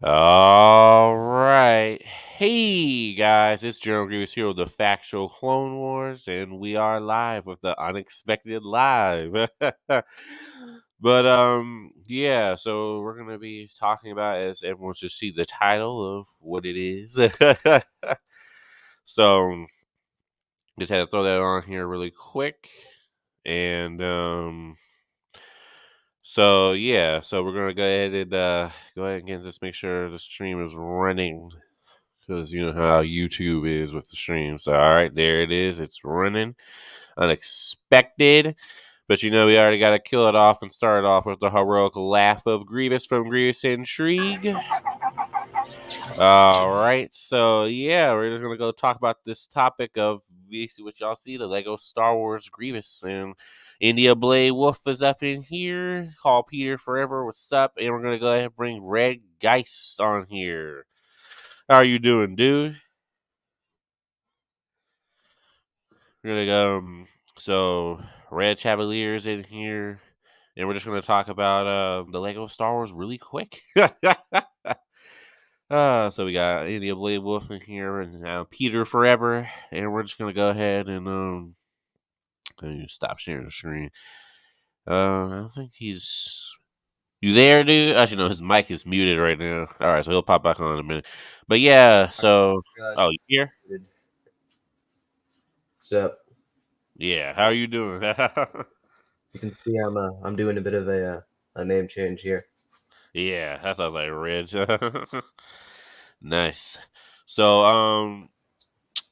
All right. Hey guys, it's General Grievous here with the Factual Clone Wars, and we are live with the Unexpected Live. Yeah, so we're gonna be talking about, as everyone should see the title of what it is. So just had to throw that on here really quick. And so we're gonna go ahead and again just make sure the stream is running. Because you know how YouTube is with the streams. So, all right, there it is. It's running. Unexpected. But you know, we already got to kill it off and start off with the heroic laugh of Grievous from Grievous Intrigue. All right. So, yeah, we're just going to go talk about this topic of basically what y'all see, the Lego Star Wars Grievous. And India Blade Wolf is up in here. Call Peter Forever. What's up? And we're going to go ahead and bring Red Geist on here. How are you doing, dude? We're gonna go. So Red Chevaliers in here, and we're just gonna talk about the Lego Star Wars really quick. So we got India Blade Wolf in here, and Peter Forever, and we're just gonna go ahead and stop sharing the screen. I don't think he's. You there, dude? Actually, no, his mic is muted right now. All right, so he'll pop back on in a minute. But yeah, so you here? What's up? Yeah, how are you doing? You can see I'm doing a bit of a name change here. Yeah, that sounds like Reg. Nice. So,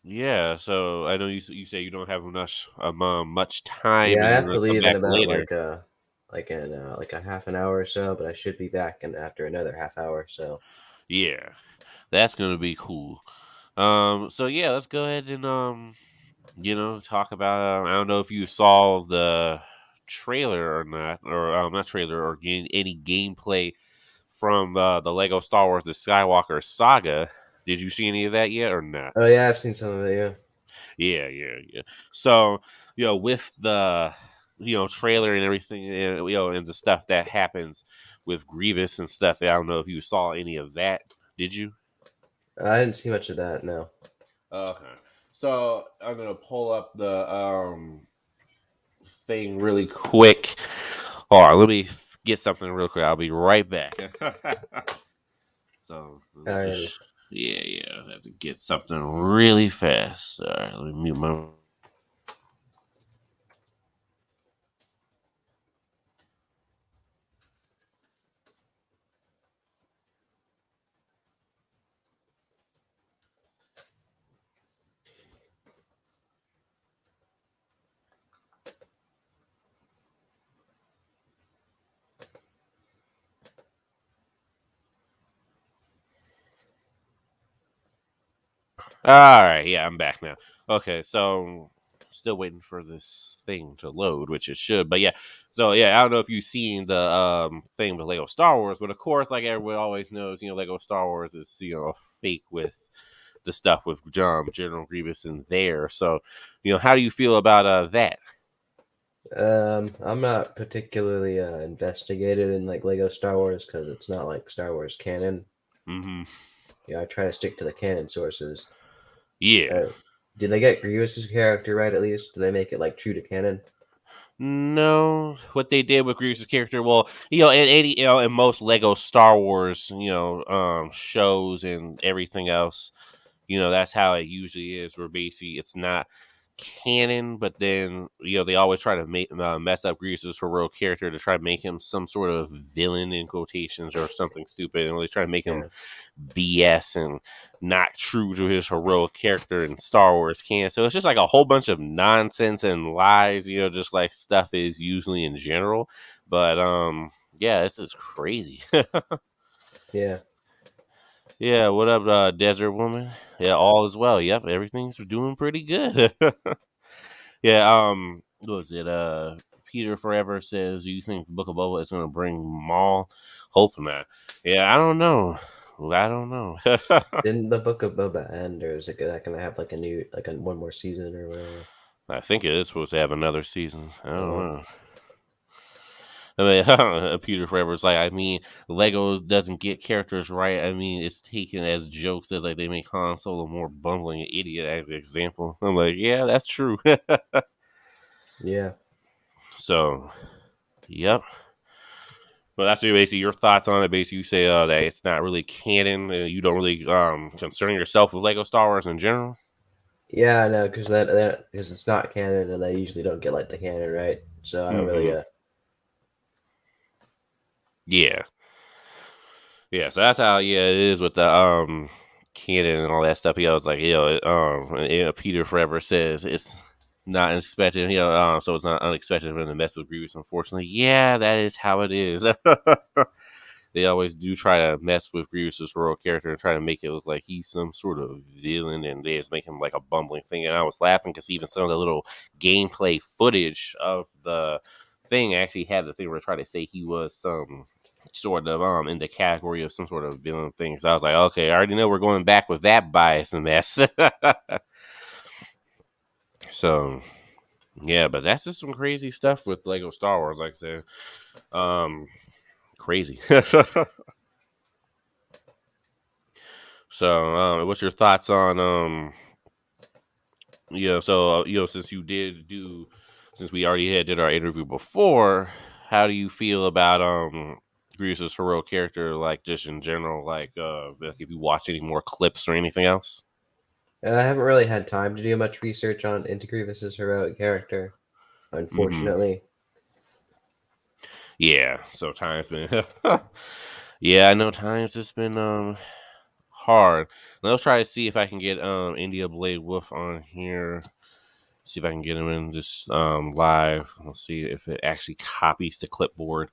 yeah. So I know you say you don't have much time, Yeah, I and you're have gonna to come leave in back about later. like a half an hour or so, but I should be back in after another half hour. So Yeah, that's gonna be cool. So yeah, let's go ahead and talk about. I don't know if you saw the trailer or not, or not trailer or any gameplay from the Lego Star Wars: The Skywalker Saga. Did you see any of that yet or not? oh yeah, I've seen some of it. Yeah. Yeah. So, with the trailer and everything, and the stuff that happens with Grievous and stuff. I don't know if you saw any of that. Did you? I didn't see much of that. No. Okay. So I'm gonna pull up the thing really quick. Hold on, let me get something real quick. I'll be right back. So let me Alrighty. just I have to get something really fast. All right, let me mute my. All right, yeah, I'm back now. Okay, so still waiting for this thing to load, which it should. But yeah, so yeah, I don't know if you've seen the thing with Lego Star Wars, but of course, like everyone always knows, Lego Star Wars is fake with the stuff with General Grievous in there. So, how do you feel about that? I'm not particularly investigated in like Lego Star Wars because it's not like Star Wars canon. Mm-hmm. Yeah, I try to stick to the canon sources. Yeah. Uh, did they get Grievous's character right at least? Do they make it like true to canon? No, what they did with Grievous' character, well, in most Lego Star Wars, shows and everything else, that's how it usually is. Where basically it's not canon, but then they always try to make mess up Grievous' heroic character to try to make him some sort of villain in quotations or something stupid, and they try to make him Yeah. BS and not true to his heroic character in Star Wars canon. So it's just like a whole bunch of nonsense and lies, just like stuff is usually in general. But yeah, this is crazy. Yeah. Yeah, what up, Desert Woman? Yeah, all is well. Yep, everything's doing pretty good. Yeah, what was it? Peter Forever says, "Do you think Book of Boba is going to bring Maul? Hope not." Yeah, I don't know. I don't know. Didn't the Book of Boba end, or is it that gonna have like a new like a one more season or whatever? I think it is supposed to have another season. I don't Uh, know. I mean, Peter Forever is like, I mean, Lego doesn't get characters right. I mean, it's taken as jokes as like they make Han Solo more bumbling an idiot as an example. I'm like, yeah, that's true. Yeah. So, yep. But that's basically your thoughts on it. Basically, you say that it's not really canon. You don't really concern yourself with Lego Star Wars in general. Yeah, I know, because that because it's not canon, and they usually don't get like the canon right. So I don't really. Hmm. Yeah. Yeah, so that's how it is with the canon and all that stuff. I was like, Peter Forever says it's not unexpected, so it's not unexpected for them to mess with Grievous. Unfortunately, yeah, that is how it is. They always do try to mess with Grievous's royal character and try to make it look like he's some sort of villain, and they just make him like a bumbling thing. And I was laughing because even some of the little gameplay footage of the thing actually had the thing where they try to say he was some sort of in the category of some sort of villain thing. So I was like, okay, I already know we're going back with that bias and mess. So yeah, but that's just some crazy stuff with Lego Star Wars, like I said. Crazy. So what's your thoughts on since you did do since we already did our interview before, how do you feel about Grievous's heroic character, like just in general, like if you watch any more clips or anything else? I haven't really had time to do much research on into Grievous's heroic character, Hmm. unfortunately. Yeah, so time's been yeah, I know times it's been hard. Let's try to see if I can get India Blade Wolf on here. See if I can get him in this live. Let's see if it actually copies the clipboard.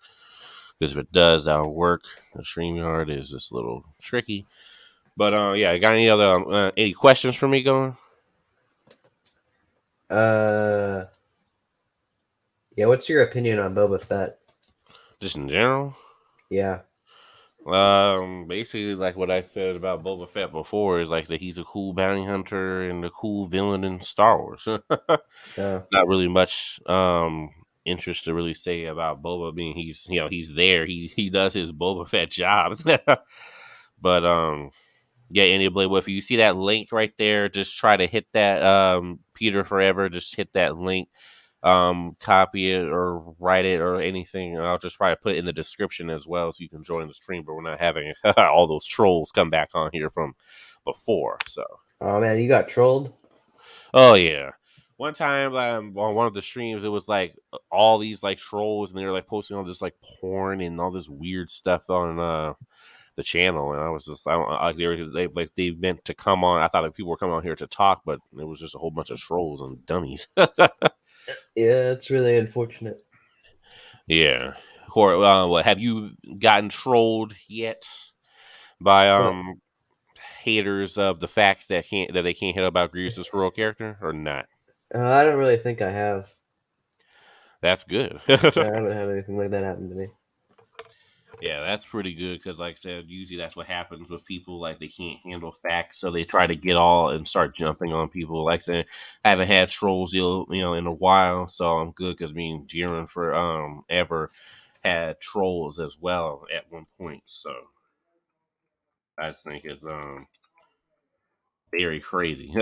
Because if it does, that'll work. The StreamYard is just a little tricky. But yeah, got any other any questions for me going? Uh, yeah. What's your opinion on Boba Fett? Just in general? Yeah. Basically, like what I said about Boba Fett before is like that he's a cool bounty hunter and a cool villain in Star Wars. Uh, Not really much interest to really say about Boba being he's there. He does his Boba Fett jobs. But yeah, India Blade Wolf, if you see that link right there, just try to hit that Peter Forever, just hit that link, copy it or write it or anything. And I'll just try to put it in the description as well so you can join the stream, but we're not having all those trolls come back on here from before. So oh man, you got trolled. oh yeah. One time on one of the streams, it was like all these like trolls, and they were like posting all this like porn and all this weird stuff on the channel, and I was just I don't like they meant to come on. I thought that people were coming on here to talk, but it was just a whole bunch of trolls and dummies. Yeah, it's really unfortunate. Yeah. What have you gotten trolled yet by Uh, haters of the facts that they can't hit about Grievous's real character or not? I don't really think I have. That's good. I haven't had anything like that happen to me. Yeah, that's pretty good because, like I said, usually that's what happens with people. Like they can't handle facts, so they try to get all and start jumping on people. Like I said, I haven't had trolls, in a while, so I'm good because Jiren for ever had trolls as well at one point. So I just think it's very crazy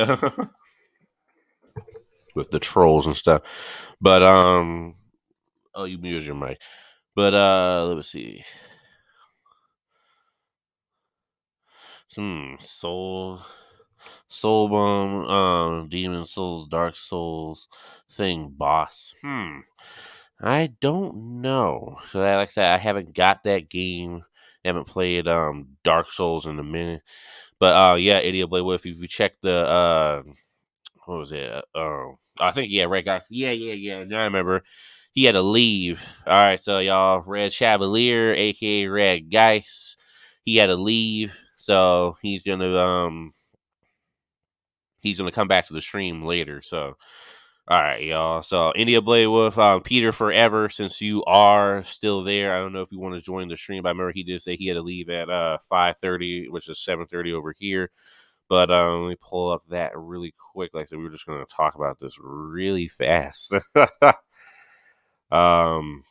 with the trolls and stuff. But oh, you muted your mic. But let's see. Soul Bone, Demon Souls, Dark Souls thing, boss. I don't know. So like I said, I haven't got that game. I haven't played Dark Souls in a minute. But yeah, Idiot Blade Wolf, if you check the what was it? I think yeah, Red Guy. Yeah. I remember. He had to leave. All right, so y'all, Red Chevalier, aka Red Geist, he had to leave. So he's gonna come back to the stream later. So all right, y'all. So India Blade Wolf, Peter Forever, since you are still there, I don't know if you want to join the stream. But I remember he did say he had to leave at 5:30, which is 7:30 over here. But let me pull up that really quick. Like I said, we were just gonna talk about this really fast. um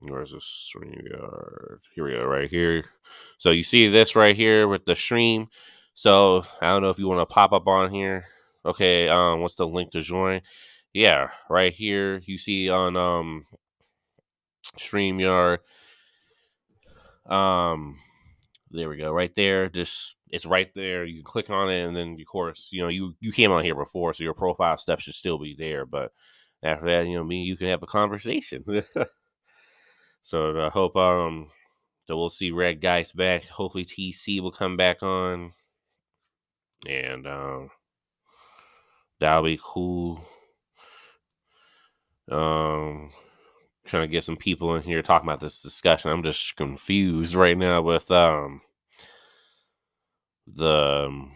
Where's the StreamYard? Here we go, right here. So you see this right here with the stream. So I don't know if you want to pop up on here. Okay, what's the link to join? Yeah, right here. You see on StreamYard. There we go, right there. Just it's right there. You can click on it, and then of course, you came on here before, so your profile stuff should still be there. But after that, me and you can have a conversation. So I hope so we'll see Red Geist back. Hopefully TC will come back on, and that'll be cool. Trying to get some people in here talking about this discussion. I'm just confused right now with the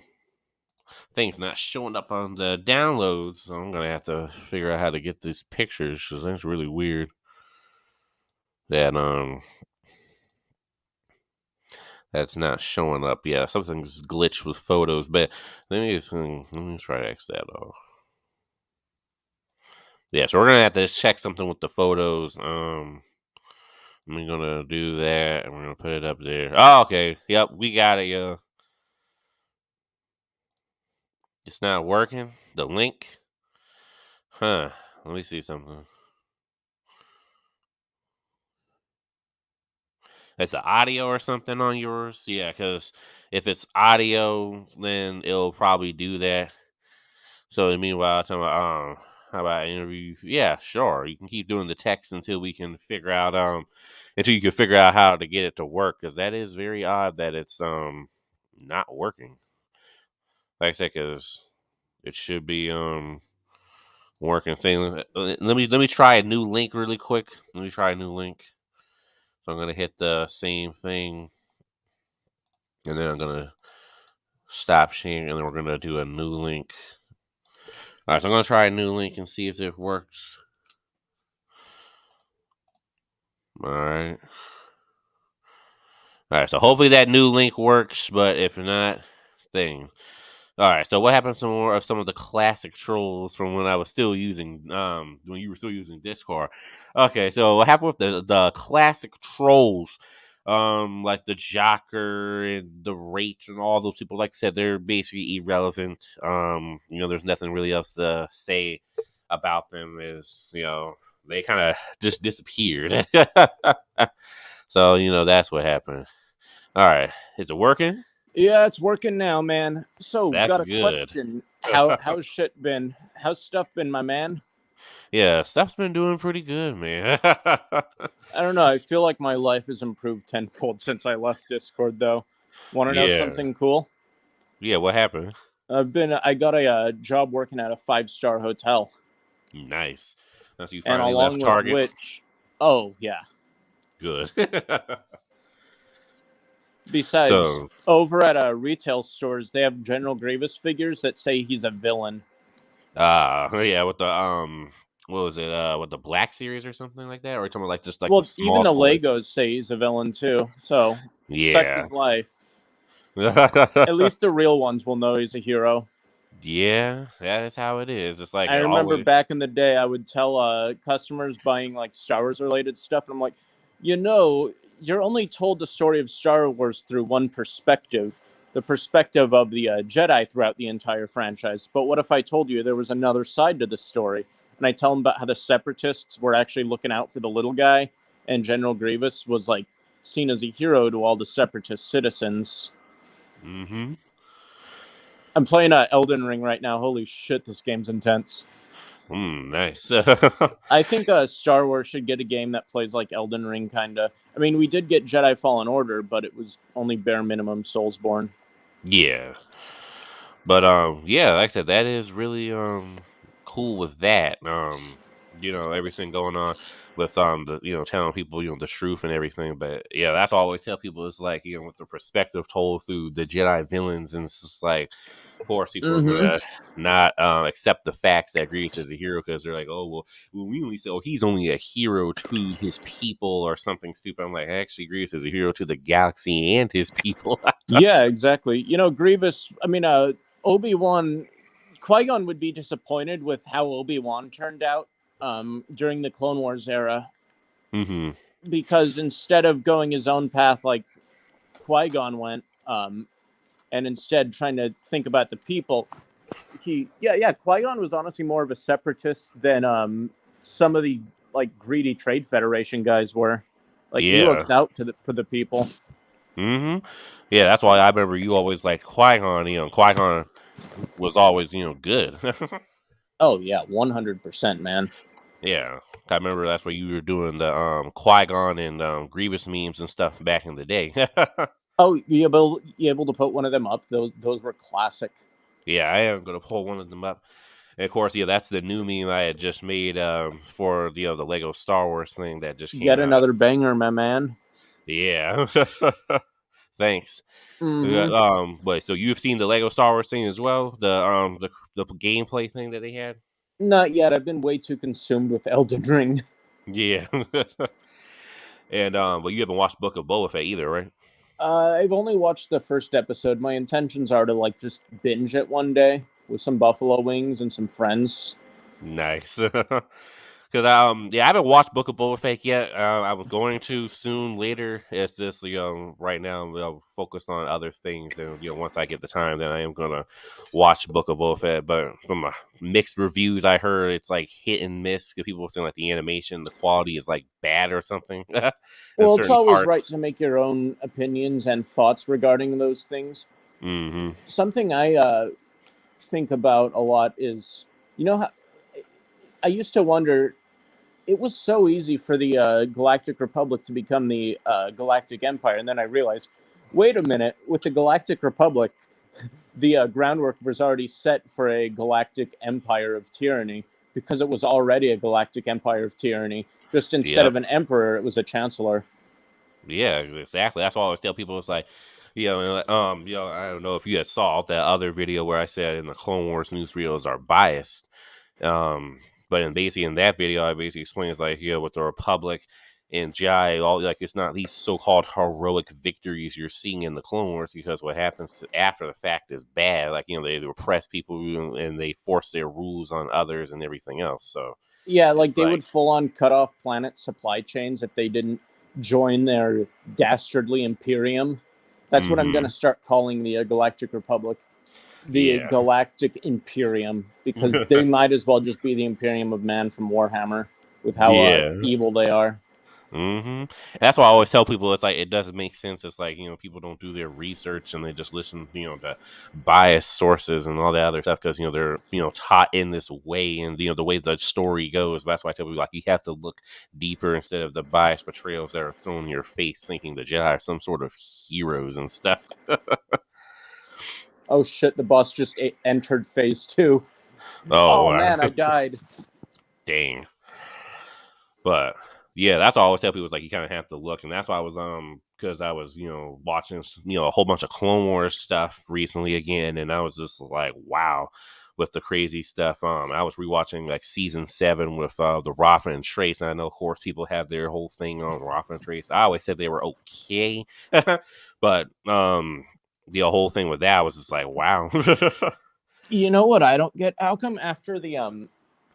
things not showing up on the downloads. So I'm gonna have to figure out how to get these pictures because that's really weird. That that's not showing up. Yeah, something's glitched with photos. But let me try to X that off. Yeah, so we're gonna have to check something with the photos. I'm gonna do that, and we're gonna put it up there. Oh, okay. Yep, we got it, yo. It's not working. The link, huh? Let me see something. It's the audio or something on yours. Yeah, because if it's audio, then it'll probably do that. So meanwhile, talking about how about interviews? Yeah, sure. You can keep doing the text until we can figure out until you can figure out how to get it to work, because that is very odd that it's not working. Like I said, because it should be working thing. Let me try a new link really quick. Let me try a new link. So I'm gonna hit the same thing, and then I'm gonna stop sharing, and then we're gonna do a new link. All right, so I'm gonna try a new link and see if it works. All right. All right, so hopefully that new link works, but if not, thing. All right, so what happened to more of some of the classic trolls from when I was still using when you were still using Discord? Okay, so what happened with the classic trolls? Like the Jocker and the Rach and all those people, like I said, they're basically irrelevant. There's nothing really else to say about them. Is they kind of just disappeared. So that's what happened. All right, is it working? Yeah, it's working now, man. So, That's got a good. question. How's shit been? How's stuff been, my man? Yeah, stuff's been doing pretty good, man. I don't know. I feel like my life has improved tenfold since I left Discord, though. Want to know Yeah. something cool? Yeah, what happened? I got a job working at a 5-star hotel, Nice. So you and finally left along with Target? which, oh yeah. Good. Besides, So, over at retail stores, they have General Grievous figures that say he's a villain. yeah, with the what was it? With the Black Series or something like that? Or are you talking about like just like the Well, even small the toys? Legos say he's a villain too. So, such Yeah. is life. At least the real ones will know he's a hero. Yeah, that is how it is. It's like I remember always. back in the day, I would tell customers buying like Star Wars related stuff, and I'm like, you're only told the story of Star Wars through one perspective, the perspective of the Jedi throughout the entire franchise. But what if I told you there was another side to the story? And I tell them about how the Separatists were actually looking out for the little guy, and General Grievous was like seen as a hero to all the Separatist citizens. Mm-hmm. I'm playing Elden Ring right now. Holy shit, this game's intense. Nice. I think Star Wars should get a game that plays like Elden Ring, kind of. I mean, we did get Jedi Fallen Order, but it was only bare minimum Soulsborne. Yeah. But yeah, like I said, that is really cool with that. Everything going on with the telling people the truth and everything. But yeah, that's all I always tell people is like with the perspective told through the Jedi villains, and it's just like, of course, people are Mm-hmm. gonna not accept the facts that Grievous is a hero because they're like, oh well, we only say, oh, he's only a hero to his people or something stupid. I'm like, actually, Grievous is a hero to the galaxy and his people. Yeah, exactly. Grievous. I mean, Obi-Wan, Qui-Gon would be disappointed with how Obi-Wan turned out during the Clone Wars era. Mm-hmm. because instead of going his own path like Qui-Gon went, and instead trying to think about the people, Qui-Gon was honestly more of a separatist than some of the like greedy Trade Federation guys were. Like he Yeah. looked out for the people. Mm-hmm. Yeah, that's why I remember you always like Qui-Gon. Qui-Gon was always good. Oh yeah, 100%, man. Yeah, I remember that's where you were doing the Qui-Gon and Grievous memes and stuff back in the day. Oh, you able to put one of them up? Those were classic. Yeah, I am gonna pull one of them up. And of course, that's the new meme I had just made for the Lego Star Wars thing that just came Yet out. another banger, my man. Yeah. Thanks. Mm-hmm. But so you've seen the Lego Star Wars thing as well, the gameplay thing that they had. Not yet. I've been way too consumed with Elden Ring. Yeah. And but you haven't watched Book of Boba Fett either, right? I've only watched the first episode. My intentions are to like just binge it one day with some buffalo wings and some friends. Nice. Because I haven't watched Book of Boba Fett yet. I'm going to soon later. It's just right now I'm focused on other things, and once I get the time, then I am gonna watch Book of Boba Fett. But from mixed reviews I heard, it's like hit and miss. Because people are saying like the animation, the quality is like bad or something. Well, it's always right parts. to make your own opinions and thoughts regarding those things. Mm-hmm. Something I think about a lot is, how I used to wonder. It was so easy for the Galactic Republic to become the Galactic Empire, and then I realized, wait a minute, with the Galactic Republic, the groundwork was already set for a Galactic Empire of Tyranny because it was already a Galactic Empire of Tyranny. Just instead of an emperor, it was a chancellor. Yeah, exactly. That's why I always tell people. It's like, I don't know if you had saw that other video where I said in the Clone Wars newsreels are biased. But in that video, I basically explain it's like, with the Republic and Jai, all like it's not these so-called heroic victories you're seeing in the Clone Wars, because what happens after the fact is bad. Like they repress people and they force their rules on others and everything else. So yeah, like they would full on cut off planet supply chains if they didn't join their dastardly Imperium. That's what I'm going to start calling the Galactic Republic. The Galactic Imperium, because they might as well just be the Imperium of Man from Warhammer with how evil they are. Mm-hmm. That's why I always tell people it's like it doesn't make sense. It's like people don't do their research and they just listen to biased sources and all that other stuff because they're taught in this way and the way the story goes. But that's why I tell people like you have to look deeper instead of the biased portrayals that are thrown in your face, thinking the Jedi are some sort of heroes and stuff. Oh shit! The boss just entered phase 2. Oh man, I died. Dang. But yeah, that's all I always tell people is like you kind of have to look, and that's why I was because I was watching a whole bunch of Clone Wars stuff recently again, and I was just like wow with the crazy stuff. I was rewatching like season 7 with the Rafa and Trace, and I know of course people have their whole thing on Rafa and Trace. I always said they were okay, but the whole thing with that was just like wow. You know what I don't get? How come after the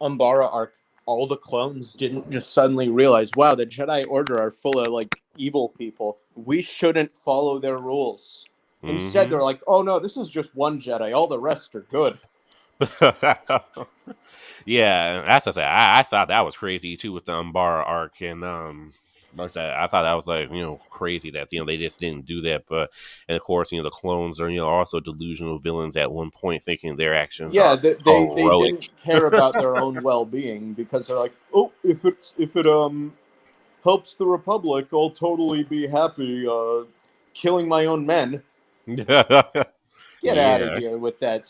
Umbara arc, all the clones didn't just suddenly realize, wow, the Jedi Order are full of like evil people. We shouldn't follow their rules. Instead, they're like, oh no, this is just one Jedi. All the rest are good. Yeah, that's what I thought that was crazy too with the Umbara arc, and I thought that was like crazy that they just didn't do that. But and of course the clones are also delusional villains at one point, thinking their actions are they didn't care about their own well-being because they're like, oh, if it helps the Republic, I'll totally be happy killing my own men. Get out of here with that.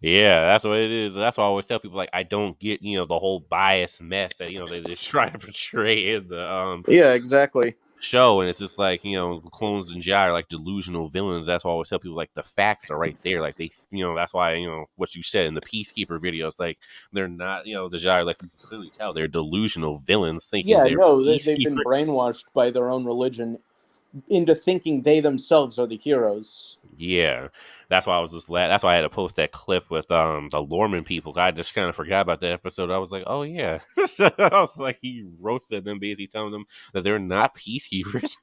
Yeah, that's what it is. That's why I always tell people like I don't get the whole bias mess that they just try to portray in the exactly show, and it's just like clones and Jedi are like delusional villains. That's why I always tell people like the facts are right there. Like they that's why what you said in the Peacekeeper videos, like they're not the Jedi are, like you can clearly tell they're delusional villains thinking they've been brainwashed by their own religion. into thinking they themselves are the heroes. Yeah, that's why I was just that's why I had to post that clip with the Lorman people. I just kind of forgot about that episode. I was like, oh yeah, I was like, he roasted them, basically telling them that they're not peacekeepers.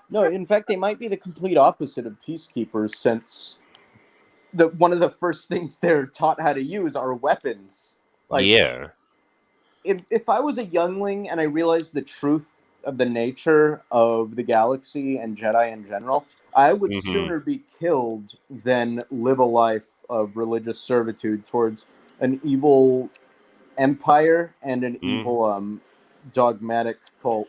No, in fact, they might be the complete opposite of peacekeepers, since one of the first things they're taught how to use are weapons. Like, Yeah. if I was a youngling and I realized the truth of the nature of the galaxy and Jedi in general, I would Mm-hmm. sooner be killed than live a life of religious servitude towards an evil empire and an Mm-hmm. evil dogmatic cult.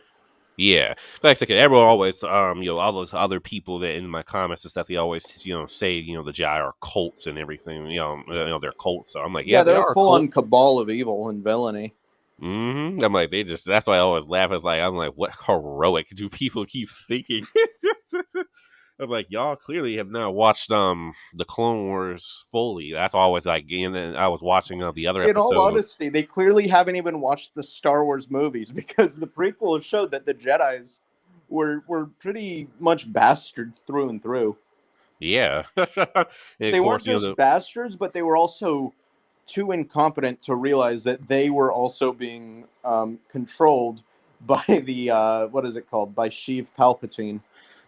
Yeah, like I said, everyone always, all those other people that in my comments and stuff, they always, say, the Jedi are cults and everything, they're cults. So I'm like, yeah, Yeah, they they're a are a cult. full-on cabal of evil and villainy. Mm-hmm. I'm like, that's why I always laugh. I'm like, what heroic do people keep thinking? I'm like, y'all clearly have not watched the Clone Wars fully. That's always like, and then I was watching the other In all episode. honesty, they clearly haven't even watched the Star Wars movies, because the prequels showed that the Jedis were pretty much bastards through and through. Yeah, and of They course, weren't just bastards, but they were also too incompetent to realize that they were also being controlled by the what is it called? By Sheev Palpatine.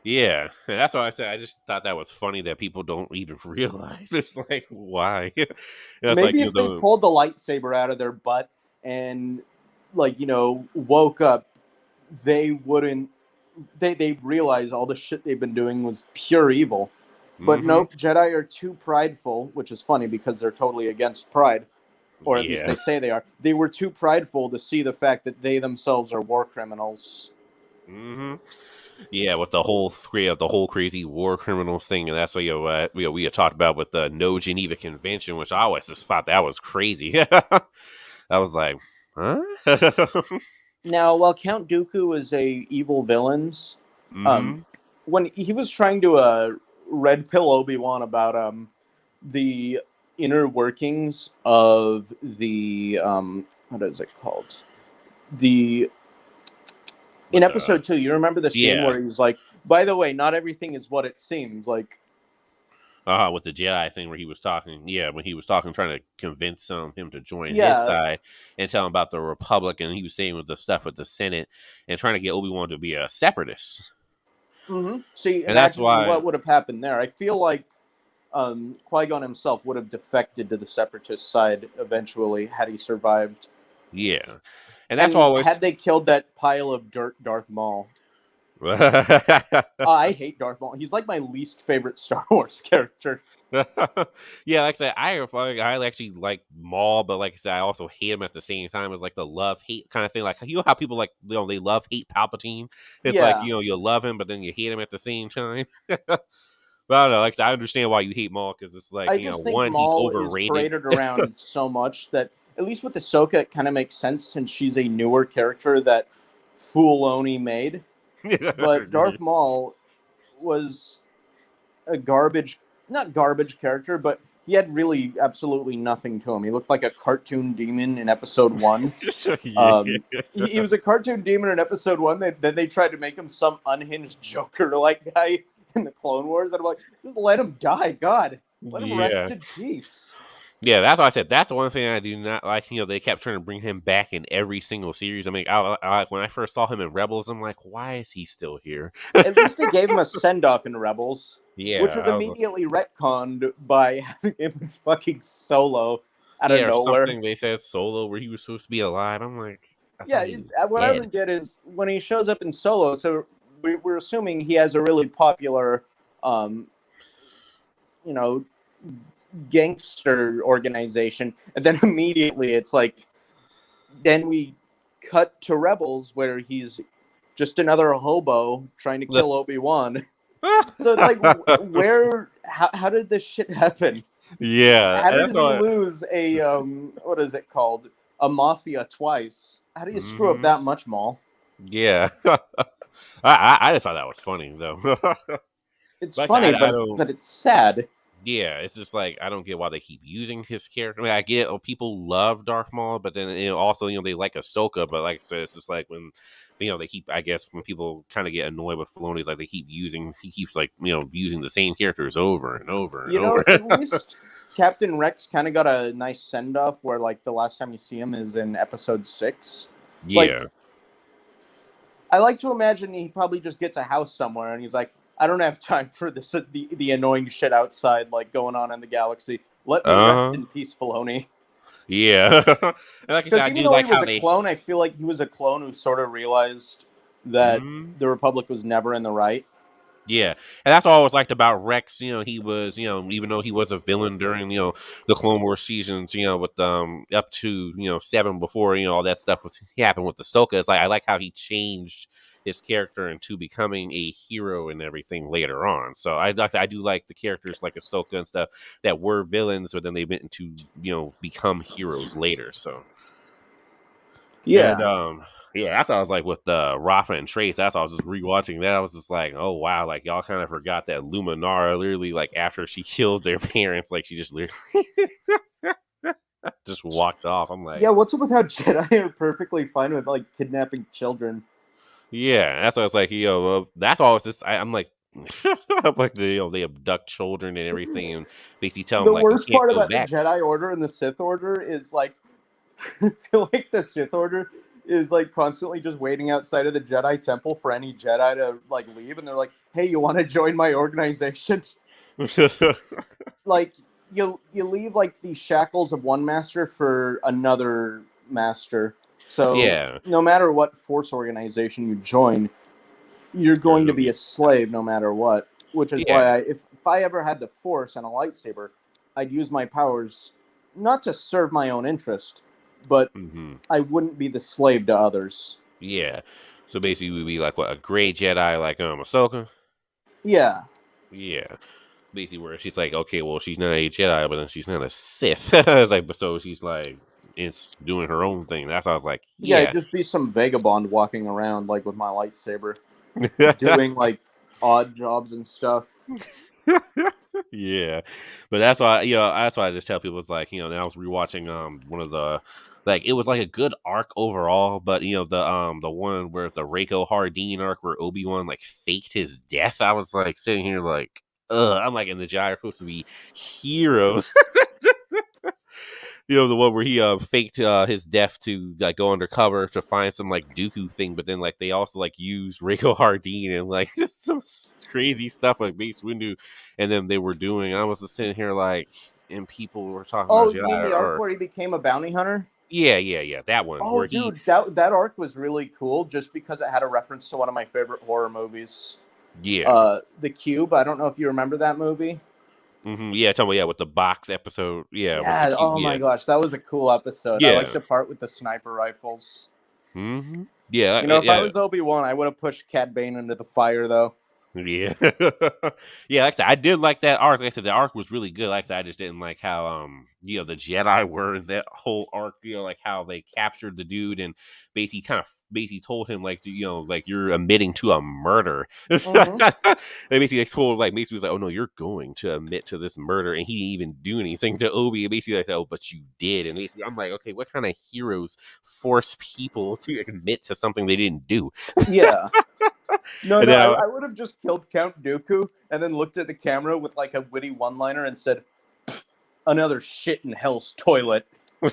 yeah, and that's why I said I just thought that was funny that people don't even realize. It's like, why? That's like, Maybe if they pulled the lightsaber out of their butt and, like, woke up, they wouldn't. They realize all the shit they've been doing was pure evil. But mm-hmm. nope, Jedi are too prideful, which is funny because they're totally against pride. Or at least Yeah. they say they are. They were too prideful to see the fact that they themselves are war criminals. Mm-hmm. Yeah, with the whole crazy war criminals thing, and that's what we had talked about with the No Geneva Convention, which I always just thought that was crazy. I was like, huh? Now, while Count Dooku was a evil villains, Mm-hmm. when he was trying to red pill Obi-Wan about the inner workings of the what is it called? The In episode 2, you remember the scene Yeah. where he's like, by the way, not everything is what it seems. Like, With the Jedi thing where he was talking, when he was talking, trying to convince him to join his yeah. side and tell him about the Republic, and he was saying with the stuff with the Senate and trying to get Obi-Wan to be a separatist. Mm-hmm. See, And that's imagine why, what would have happened there. I feel like Qui-Gon himself would have defected to the separatist side eventually had he survived. yeah. And that's why I always... had they killed that pile of dirt Darth Maul. I hate Darth Maul. He's like my least favorite Star Wars character. Yeah, like I said, I actually like Maul, but like I said, I also hate him at the same time. It's like the love-hate kind of thing. Like, how people like, they love-hate Palpatine. It's like, Yeah. you love him, but then you hate him at the same time. But I don't know, like I understand why you hate Maul, because it's like, I just think one, he's Maul is overrated. paraded around so much that, at least with Ahsoka, it kind of makes sense since she's a newer character that Filoni made. But Darth Maul was a not garbage character, but he had really absolutely nothing to him. He looked like a cartoon demon in episode 1. He was a cartoon demon in episode 1. Then they tried to make him some unhinged Joker-like guy in the Clone Wars. And I'm like, just let him die. God, let him rest in peace. Yeah, that's why I said that's the one thing I do not like. They kept trying to bring him back in every single series. I mean, when I first saw him in Rebels, I'm like, why is he still here? At least they gave him a send-off in Rebels. Yeah, which was immediately retconned by having him fucking Solo out of nowhere. Something they said Solo where he was supposed to be alive. I'm like, what I don't get is when he shows up in Solo. So we're assuming he has a really popular, gangster organization, and then immediately it's like, then we cut to Rebels where he's just another hobo trying to kill Obi-Wan. So it's like, how did this shit happen? Yeah. How did he lose a, what is it called? A mafia twice? How do you screw up that much, Maul? Yeah. I just thought that was funny, though. It's funny, but it's sad. Yeah, it's just like I don't get why they keep using his character. I mean, I get people love Darth Maul, but then also they like Ahsoka. But like I said, it's just like when they keep. I guess when people kind of get annoyed with Filoni, it's like he keeps like using the same characters over and over and You know, over. at least Captain Rex kind of got a nice send off where, like, the last time you see him is in episode 6. Like, Yeah. I like to imagine he probably just gets a house somewhere and he's like, I don't have time for this the annoying shit outside, like, going on in the galaxy. Let me rest Uh huh. in peace, Filoni. Yeah. And like I said, Because I even do though he like was how a they. clone, I feel like he was a clone who sort of realized that Mhm. the Republic was never in the right. Yeah, and that's what I always liked about Rex. He was, even though he was a villain during, the Clone Wars seasons, with up to 7 before all that stuff happened with Ahsoka. It's like I like how he changed his character into becoming a hero and everything later on. So I do like the characters like Ahsoka and stuff that were villains, but then they went into become heroes later. So and Yeah. yeah, that's what I was like with Rafa and Trace. That's why I was just rewatching that. I was just like, oh wow, like y'all kind of forgot that Luminara literally like after she killed their parents, like she just literally just walked off. I'm like, Yeah, what's up with how Jedi are perfectly fine with, like, kidnapping children? yeah, that's what I was like, that's all. It's just I'm like, I'm like they abduct children and everything, and basically tell them The like you worst can't part go about the back. Jedi Order and the Sith Order is, like, I feel like the Sith Order is, like, constantly just waiting outside of the Jedi Temple for any Jedi to, like, leave, and they're like, hey, you want to join my organization? Like, you leave, like, the shackles of one master for another master. So Yeah, no matter what Force organization you join, you're there's going to gonna be be a slave no matter what. Which is yeah. why if I ever had the Force and a lightsaber, I'd use my powers not to serve my own interest, but Hmm. I wouldn't be the slave to others. Yeah. So basically, we'd be like what a gray Jedi, like Ahsoka. Yeah. Yeah. Basically, where she's like, okay, well, she's not a Jedi, but then she's not a Sith. It's like, but so she's like, it's doing her own thing. That's why I was like, Yeah, yeah. it'd just be some vagabond walking around, like, with my lightsaber, doing, like, odd jobs and stuff. Yeah, but that's why that's why I just tell people it's like then I was rewatching one of the like it was like a good arc overall, but the one where the Reiko Hardeen arc where Obi-Wan like faked his death. I was like sitting here like I'm like, and the Jedi are supposed to be heroes. The one where he faked his death to like go undercover to find some like Dooku thing, but then like they also like used Rico Hardeen and like just some crazy stuff like Mace Windu, and then they were doing. I was just sitting here like, and people were talking about Oh, you mean Jedi the arc or where he became a bounty hunter? yeah, that one Oh, where he dude, that arc was really cool just because it had a reference to one of my favorite horror movies, yeah. The Cube. I don't know if you remember that movie. Yeah, tell me, yeah, with the box episode, yeah, with the Yeah. cute, Oh my yeah, gosh, that was a cool episode. I liked yeah, the part with the sniper rifles. yeah, You know, if I yeah. was Obi-Wan, I would have pushed Cad Bane into the fire, though. Yeah, yeah. Like I said, I did like that arc. Like I said, the arc was really good. Like I said, I just didn't like how the Jedi were in that whole arc. Like how they captured the dude and basically told him like like you're admitting to a murder. Mm-hmm. They basically told like basically was like, oh no, you're going to admit to this murder, and he didn't even do anything to Obi. And basically like, oh, but you did. And basically, I'm like, okay, what kind of heroes force people to admit to something they didn't do? Yeah. No, And no, then I would have just killed Count Dooku and then looked at the camera with like a witty one-liner and said, another shit in hell's toilet. Or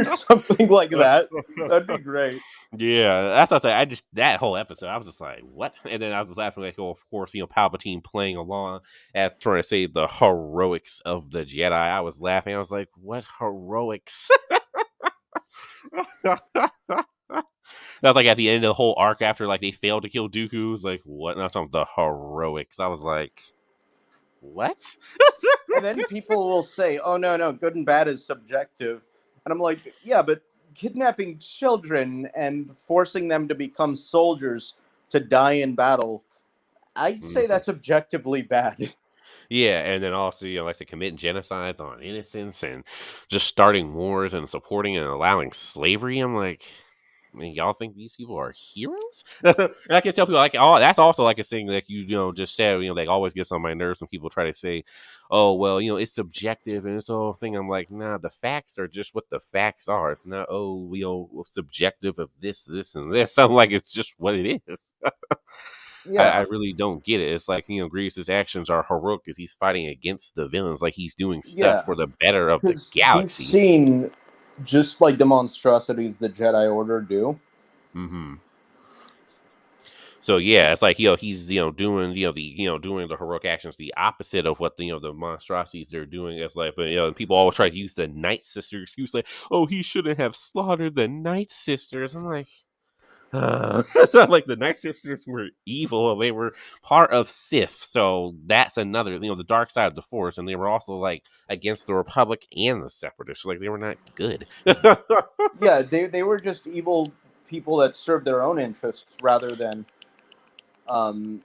something like that. That'd be great. Yeah, that's what I say. I just that whole episode, I was just like, "What?" And then I was just laughing, like, "Oh, of course, Palpatine playing along as trying to say the heroics of the Jedi." I was laughing. I was like, "What heroics?" That was like at the end of the whole arc after like they failed to kill Dooku. It was like, "What?" And I was talking the heroics. I was like, "What?" And then people will say, oh, no, good and bad is subjective. And I'm like, yeah, but kidnapping children and forcing them to become soldiers to die in battle, I'd say Mhm. that's objectively bad. Yeah, and then also, like to committing genocides on innocents and just starting wars and supporting and allowing slavery. I'm like, y'all think these people are heroes? And I can tell people like, oh, that's also like a thing like you know just said. You know, like always gets on my nerves when people try to say, oh well, you know, it's subjective and it's the whole thing. I'm like, nah, the facts are just what the facts are. It's not you know subjective of this, and this. I'm like, it's just what it is. I Yeah, really don't get it. It's like, you know, Grievous's actions are heroic because he's fighting against the villains, like he's doing stuff yeah, for the better of the because he's galaxy. seen just like the monstrosities the Jedi Order do. Mm-hmm. So yeah, it's like, you know, he's, you know, doing, you know, doing the heroic actions, the opposite of what the, you know, the monstrosities they're doing. It's like, but you know, people always try to use the Night Sister excuse, like, oh, he shouldn't have slaughtered the Night Sisters. I'm like, it's not like the Night Sisters were evil. They were part of Sith. So that's another, you know, the dark side of the Force. And they were also like against the Republic and the Separatists. Like they were not good. Yeah, they were just evil people that served their own interests rather than um,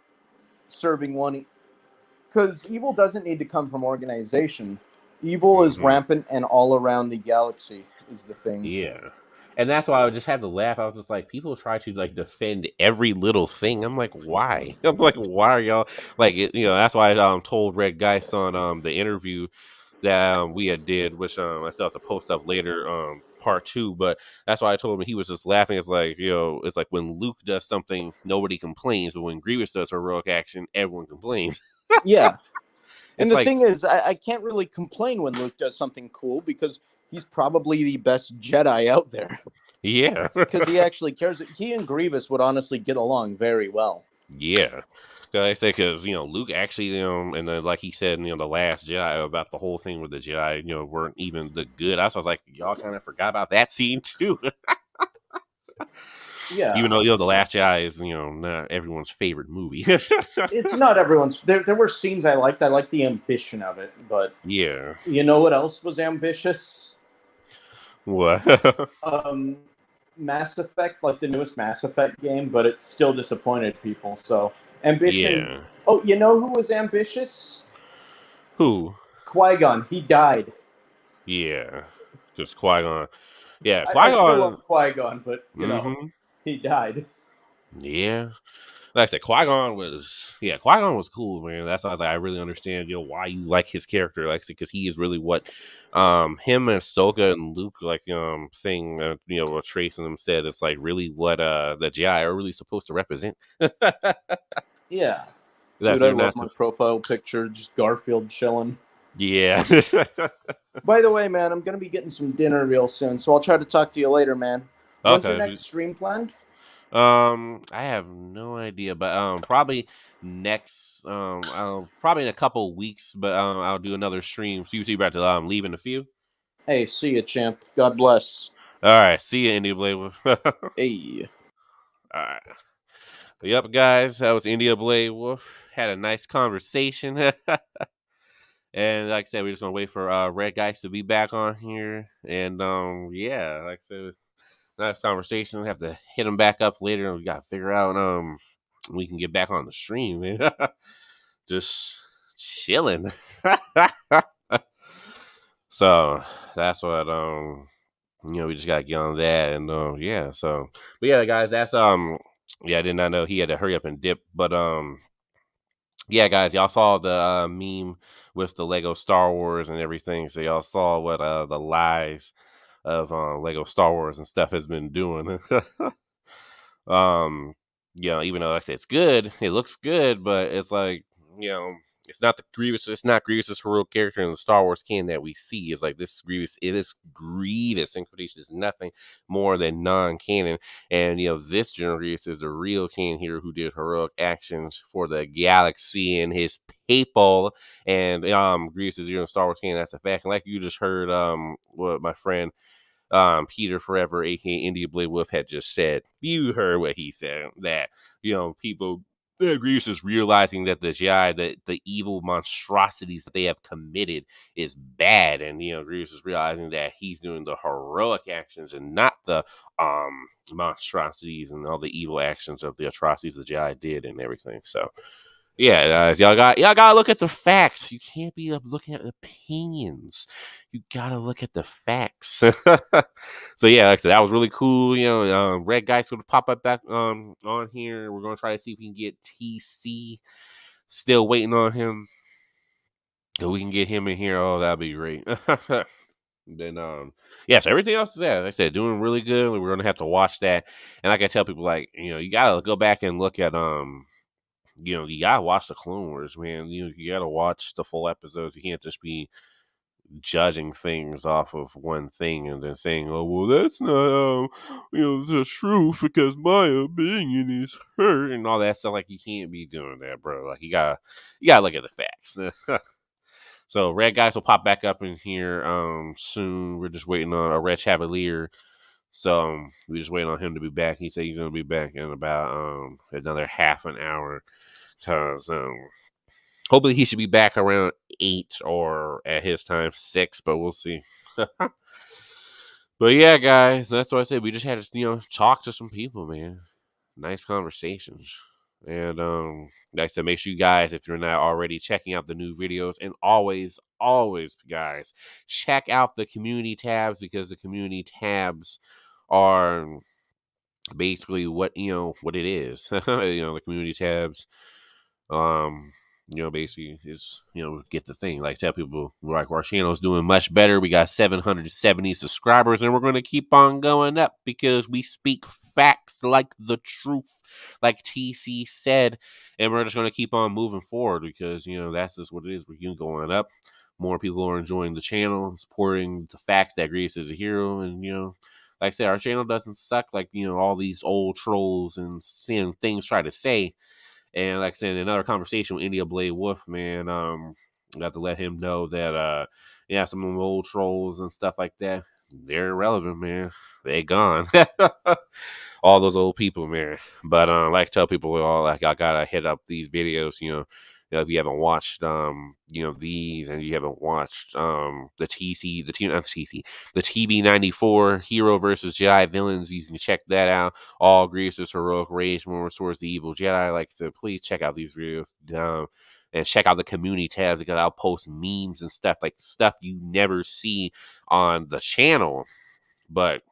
serving one. Because evil doesn't need to come from organization. Evil is Hmm. rampant and all around the galaxy is the thing. Yeah. And that's why I just had to laugh. I was just like, people try to like defend every little thing. I'm like, why? I'm like, why are y'all like, you know? That's why I told Red Geist on the interview that we had did, which I still have to post up later, part 2. But that's why I told him he was just laughing. It's like, you know, it's like when Luke does something, nobody complains, but when Grievous does heroic action, everyone complains. Yeah. And It's the like, thing is, I can't really complain when Luke does something cool because he's probably the best Jedi out there. yeah. Because he actually cares. He and Grievous would honestly get along very well. Yeah, I say because you know Luke actually, you know, and then like he said, you know, the Last Jedi about the whole thing with the Jedi, you know, weren't even the good. I was like, y'all kind of forgot about that scene too. Yeah. Even though you know the Last Jedi is you know not everyone's favorite movie. It's not everyone's. There were scenes I liked. I liked the ambition of it. But Yeah. you know what else was ambitious? What? Um, Mass Effect, like the newest Mass Effect game, but it still disappointed people. So ambition. Yeah. Oh, you know who was ambitious? Who? Qui-Gon. He died. Yeah. Just Qui Gon. Yeah, I Qui still love Gon. Qui-Gon, but you know, Mm-hmm. he died. Yeah. Like I said, Qui-Gon was cool, man. That's why I was like, I really understand, you know, why you like his character, like, because he is really what, him and Ahsoka and Luke, like, thing, you know, what Trace and them said, it's like really what, the Jedi are really supposed to represent. Yeah. That Dude, I they're love not, my profile picture, just Garfield chilling. yeah. By the way, man, I'm gonna be getting some dinner real soon, so I'll try to talk to you later, man. When's your Okay. next stream planned? I have no idea, but probably next probably in a couple weeks, but I'll do another stream. So you about to leave in a few. Hey, see you, champ. God bless. All right, see you, India Blade. All Hey. right, yep, guys, that was India Blade Wolf. Had a nice conversation, and like I said, we're just gonna wait for Red Guys to be back on here, and yeah, like I said, nice conversation. We have to hit him back up later. We gotta figure out we can get back on the stream, man. Just chilling. So that's what you know, we just gotta get on that and yeah, so but yeah guys, that's yeah, I did not know he had to hurry up and dip, but yeah guys, y'all saw the meme with the Lego Star Wars and everything, so y'all saw what the lies of Lego Star Wars and stuff has been doing. You know, even though like I said it's good, it looks good, but it's like, you know, it's not Grievous's heroic character in the Star Wars canon that we see. It's like this Grievous, it is Grievous in quotation is nothing more than non-canon. And you know, this General Grievous is the real canon hero who did heroic actions for the galaxy and his people. And Grievous is in Star Wars canon, that's a fact. And like you just heard what my friend Peter Forever, aka India Blade Wolf, had just said. You heard what he said, that you know people. Grievous is realizing that the Jedi, the evil monstrosities that they have committed is bad, and you know Grievous is realizing that he's doing the heroic actions and not the monstrosities and all the evil actions of the atrocities the Jedi did and everything. So Yeah, guys, y'all gotta look at the facts. You can't be looking at opinions. You gotta look at the facts. So yeah, like I said, that was really cool. Red Geist gonna pop up back on here. We're gonna try to see if we can get TC. Still waiting on him. If we can get him in here, oh, that'd be great. Then yes, everything else is there. Like I said, doing really good. We're gonna have to watch that. And like I tell people, like, you gotta go back and look at you gotta watch the Clone Wars, man. You gotta watch the full episodes. You can't just be judging things off of one thing and then saying, "Oh, well, that's not the truth because my opinion is hurt," and all that stuff. Like, you can't be doing that, bro. Like, you gotta look at the facts. So Red Guys will pop back up in here soon. We're just waiting on a Red Chevalier. So we're just waiting on him to be back. He said he's gonna be back in about another half an hour. Cause hopefully he should be back around 8 or at his time 6, but we'll see. But yeah, guys, that's what I said. We just had to talk to some people, man. Nice conversations. And like I said, make sure you guys, if you're not already, checking out the new videos, and always guys, check out the community tabs, because the community tabs are basically what it is. The community tabs basically is, get the thing. Like, tell people, like, our channel is doing much better. We got 770 subscribers, and we're going to keep on going up because we speak facts like the truth, like TC said, and we're just going to keep on moving forward because, that's just what it is. We're going up. More people are enjoying the channel, supporting the facts that Grievous is a hero, and, like I said, our channel doesn't suck like, all these old trolls and seeing things try to say. And like I said, in another conversation with India Blade Wolf, man, I have to let him know that, some of them old trolls and stuff like that, they're irrelevant, man. They gone. All those old people, man. But like I tell people, like, I gotta hit up these videos, if you haven't watched these, and you haven't watched the TB94 Hero versus Jedi Villains, you can check that out. All Grievous' heroic rage moments towards the evil Jedi. Like I said, please check out these videos. And check out the community tabs, because I'll post memes and stuff, like stuff you never see on the channel. But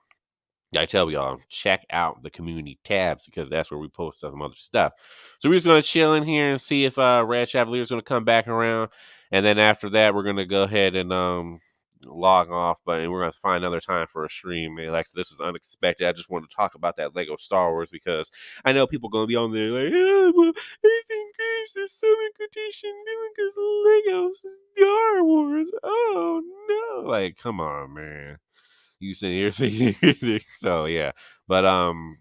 I tell y'all, check out the community tabs, because that's where we post some other stuff. So we're just going to chill in here and see if Red Chevalier is going to come back around. And then after that, we're going to go ahead and log off. But we're going to find another time for a stream. Man, like, this is unexpected. I just wanted to talk about that Lego Star Wars, because I know people are going to be on there like, well, I think Grievous is some quotation because Lego Star Wars. Oh, no. Like, come on, man. You sit here thinking, so yeah. But like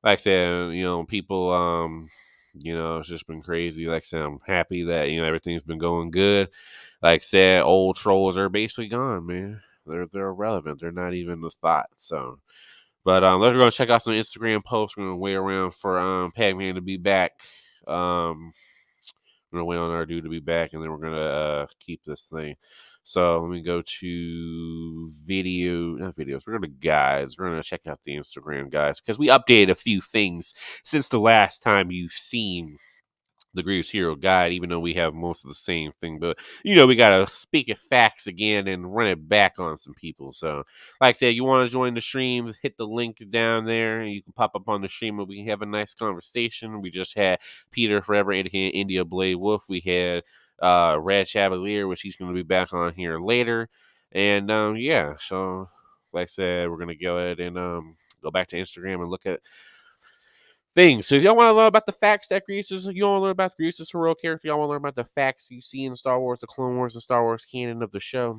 I said, people it's just been crazy. Like I said, I'm happy that everything's been going good. Like I said, old trolls are basically gone, man. They're irrelevant. They're not even a thought. So, but let's go check out some Instagram posts. We're gonna wait around for Pac-Man to be back. We're gonna wait on our dude to be back, and then we're gonna keep this thing. So let me go to not videos. We're going to guides. We're going to check out the Instagram guys, because we updated a few things since the last time you've seen the Grievous Hero Guide, even though we have most of the same thing. But, we got to speak of facts again and run it back on some people. So, like I said, you want to join the streams, hit the link down there, and you can pop up on the stream, and we can have a nice conversation. We just had Peter Forever, India Blade Wolf. We had Red Chevalier, which he's going to be back on here later. And, so, like I said, we're going to go ahead and go back to Instagram and look at things. So if y'all want to learn about the facts that Grievous, you want to learn about Grievous' heroic character, y'all want to learn about the facts you see in Star Wars, the Clone Wars, and Star Wars canon of the show.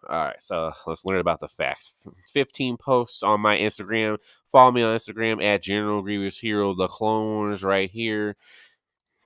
All right, so let's learn about the facts. 15 posts on my Instagram. Follow me on Instagram at General Grievous Hero, the Clone Wars right here.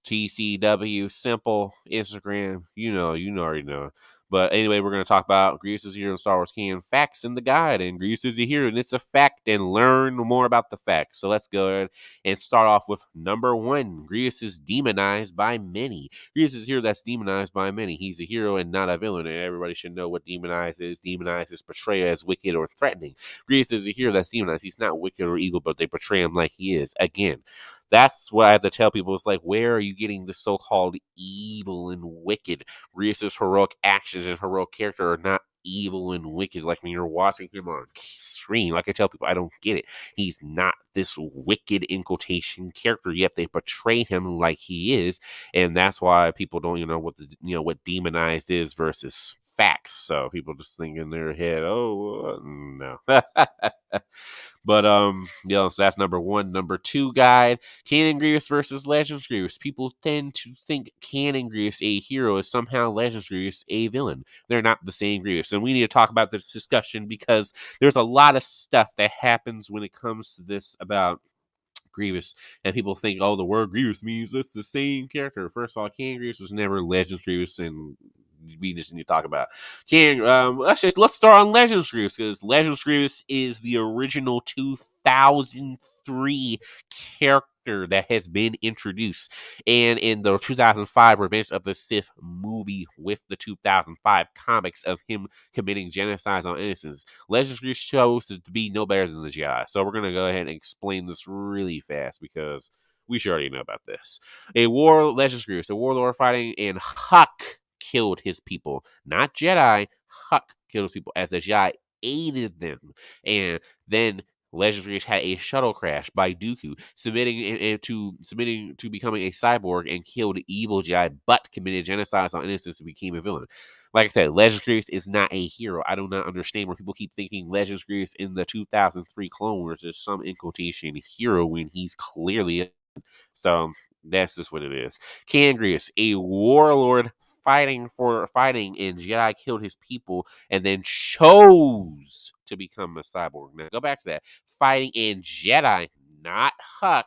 TCW, simple Instagram. You already know. But anyway, we're going to talk about Grievous is a hero in Star Wars canon, facts in the guide, and Grievous is a hero, and it's a fact, and learn more about the facts. So let's go ahead and start off with number 1. Grievous is demonized by many. Grievous is a hero that's demonized by many. He's a hero and not a villain, and everybody should know what demonized is. Demonized is portrayed as wicked or threatening. Grievous is a hero that's demonized. He's not wicked or evil, but they portray him like he is. Again, That's what I have to tell people. It's like, where are you getting this so-called evil and wicked? Grievous's heroic actions and heroic character are not evil and wicked. Like when you're watching him on screen, like I tell people, I don't get it. He's not this wicked in quotation character, yet they portray him like he is, and that's why people don't even know what what demonized is versus facts. So people just think in their head, oh no. But so that's number one. Number two guide, Canon Grievous versus Legends Grievous. People tend to think Canon Grievous a hero is somehow Legends Grievous a villain. They're not the same Grievous. And we need to talk about this discussion because there's a lot of stuff that happens when it comes to this about Grievous, and people think, oh, the word Grievous means it's the same character. First of all, Canon Grievous was never Legends Grievous, and we just need to talk about actually, let's start on Legends Grievous, because Legends Grievous is the original 2003 character that has been introduced, and in the 2005 Revenge of the Sith movie with the 2005 comics of him committing genocide on innocents, Legends Grievous shows to be no better than the Jedi. So we're gonna go ahead and explain this really fast because we should already know about this. Legends Grievous, a warlord fighting, and Huck killed his people, not Jedi. Huck killed his people as the Jedi aided them, and then Legends Grievous had a shuttle crash by Dooku, submitting to becoming a cyborg and killed evil Jedi, but committed genocide on innocents and became a villain. Like I said, Legends Grievous is not a hero. I do not understand where people keep thinking Legends Grievous in the 2003 Clone Wars is some in quotation hero when he's clearly a. So that's just what it is. Canon Grievous, a warlord fighting, and Jedi killed his people and then chose to become a cyborg. Now go back to that. Fighting in Jedi, not Huck.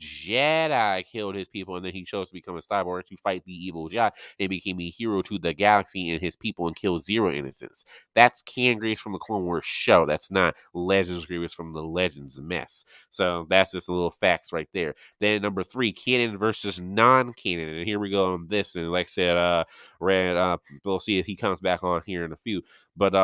Jedi killed his people and then he chose to become a cyborg to fight the evil Jedi and became a hero to the galaxy and his people and killed zero innocents. That's Canon Grievous from the Clone Wars show. That's not Legends Grievous from the Legends mess. So that's just a little facts right there. Then number three, canon versus non-canon. And here we go on this. And like I said, we'll see if he comes back on here in a few. But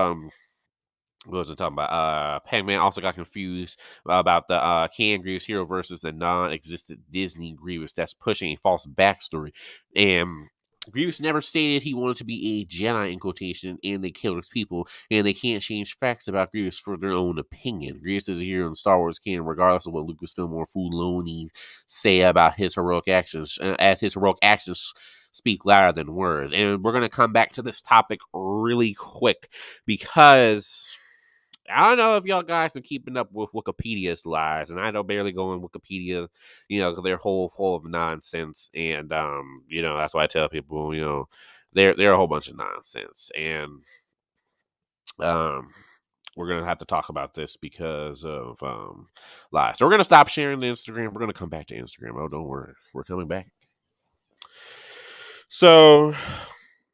what was I talking about? Pac-Man also got confused about the Canon Grievous hero versus the non-existent Disney Grievous that's pushing a false backstory. And Grievous never stated he wanted to be a Jedi in quotation, and they killed his people, and they can't change facts about Grievous for their own opinion. Grievous is a hero in Star Wars canon, regardless of what Lucasfilm or Filoni say about his heroic actions, as his heroic actions speak louder than words. And we're going to come back to this topic really quick because I don't know if y'all guys been keeping up with Wikipedia's lies, and I don't barely go on Wikipedia, because they're full of nonsense, and that's why I tell people, they're a whole bunch of nonsense, and we're gonna have to talk about this because of lies. So we're gonna stop sharing the Instagram. We're gonna come back to Instagram. Oh, don't worry, we're coming back. So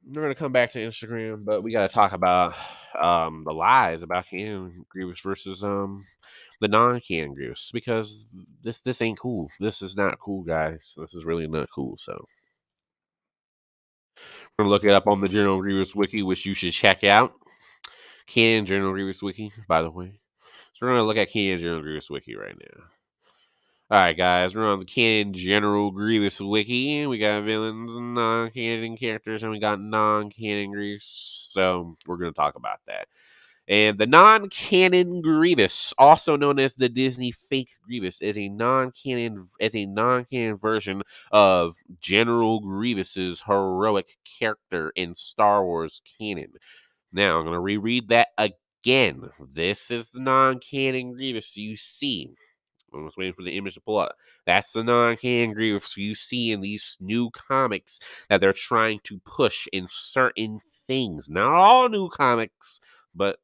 we're gonna come back to Instagram, but we gotta talk about the lies about Canon Grievous versus the non-Canon Grievous, because this ain't cool. This is not cool, guys. This is really not cool. So we're gonna look it up on the General Grievous Wiki, which you should check out. Canon General Grievous Wiki, by the way. So we're gonna look at Canon General Grievous Wiki right now. All right, guys, we're on the Canon General Grievous Wiki. We got villains and non-canon characters, and we got non-canon Grievous. So we're going to talk about that. And the non-canon Grievous, also known as the Disney fake Grievous, is a non-canon version of General Grievous's heroic character in Star Wars canon. Now I'm going to reread that again. This is the non-canon Grievous you see. I'm just waiting for the image to pull up. That's the non-canon Grievous you see in these new comics that they're trying to push in certain things. Not all new comics, but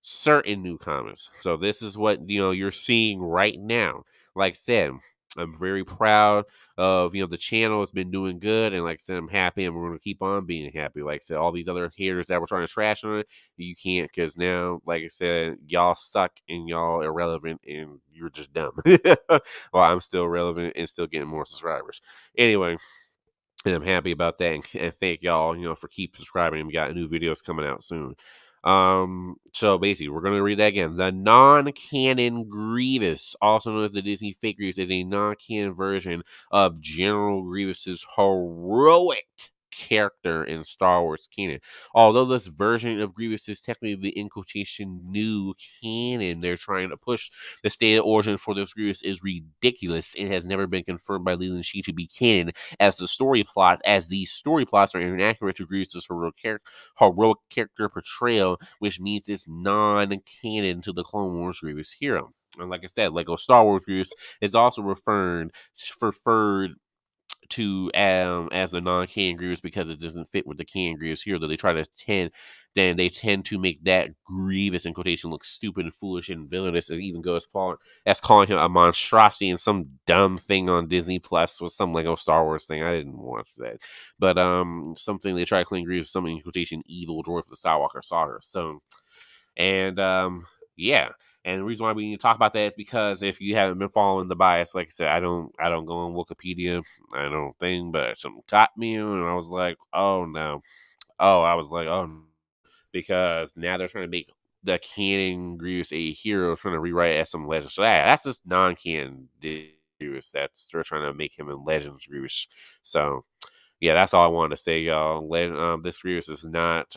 certain new comics. So this is what you're seeing right now. Like I said, I'm very proud of the channel has been doing good, and like I said, I'm happy, and we're going to keep on being happy. Like I said, all these other haters that were trying to trash on it, you can't, because now, like I said, y'all suck and y'all irrelevant and you're just dumb. Well, I'm still relevant and still getting more subscribers. Anyway, and I'm happy about that, and thank y'all, for keep subscribing. We got new videos coming out soon. So basically, we're gonna read that again. The non-canon Grievous, also known as the Disney fake Grievous, is a non-canon version of General Grievous's heroic character in Star Wars canon. Although this version of Grievous is technically the in quotation new canon they're trying to push, the stated origin for this Grievous is ridiculous and has never been confirmed by Leland Shee to be canon, as these story plots are inaccurate to Grievous's heroic character portrayal, which means it's non-canon to the Clone Wars Grievous hero. And like I said, Lego Star Wars Grievous is also referred to as a non-canon Grievous because it doesn't fit with the canon Grievous hero. That they tend to make that Grievous in quotation look stupid and foolish and villainous, and even go as far as calling him a monstrosity in some dumb thing on Disney Plus with some Lego Star Wars thing. I didn't watch that, but something they try to claim Grievous something in quotation evil droid for the Skywalker saga. So, and yeah. And the reason why we need to talk about that is because if you haven't been following the bias, like I said, I don't go on Wikipedia. I don't think, but something caught me, and I was like, oh no. Oh, because now they're trying to make the canon Grievous a hero, trying to rewrite it as some legend. So that's just non-canon Grievous. They're trying to make him a Legends Grievous. So yeah, that's all I wanted to say, y'all. This Grievous is not.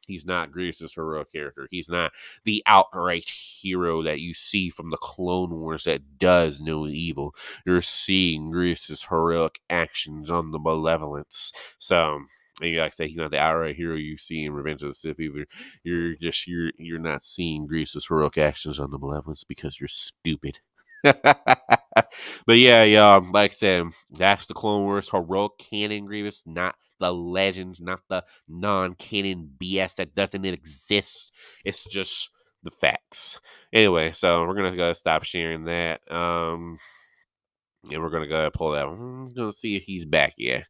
He's not Grievous's heroic character. He's not the outright hero that you see from the Clone Wars that does no evil. You're seeing Grievous's heroic actions on the malevolence. So, and like I say, he's not the outright hero you see in Revenge of the Sith either. You're not seeing Grievous's heroic actions on the malevolence because you're stupid. But yeah, y'all, like I said, that's the Clone Wars heroic canon Grievous, not the legends, not the non-canon BS that doesn't exist. It's just the facts. Anyway, so we're gonna go stop sharing that. And we're gonna go pull that one. I'm gonna see if he's back yet.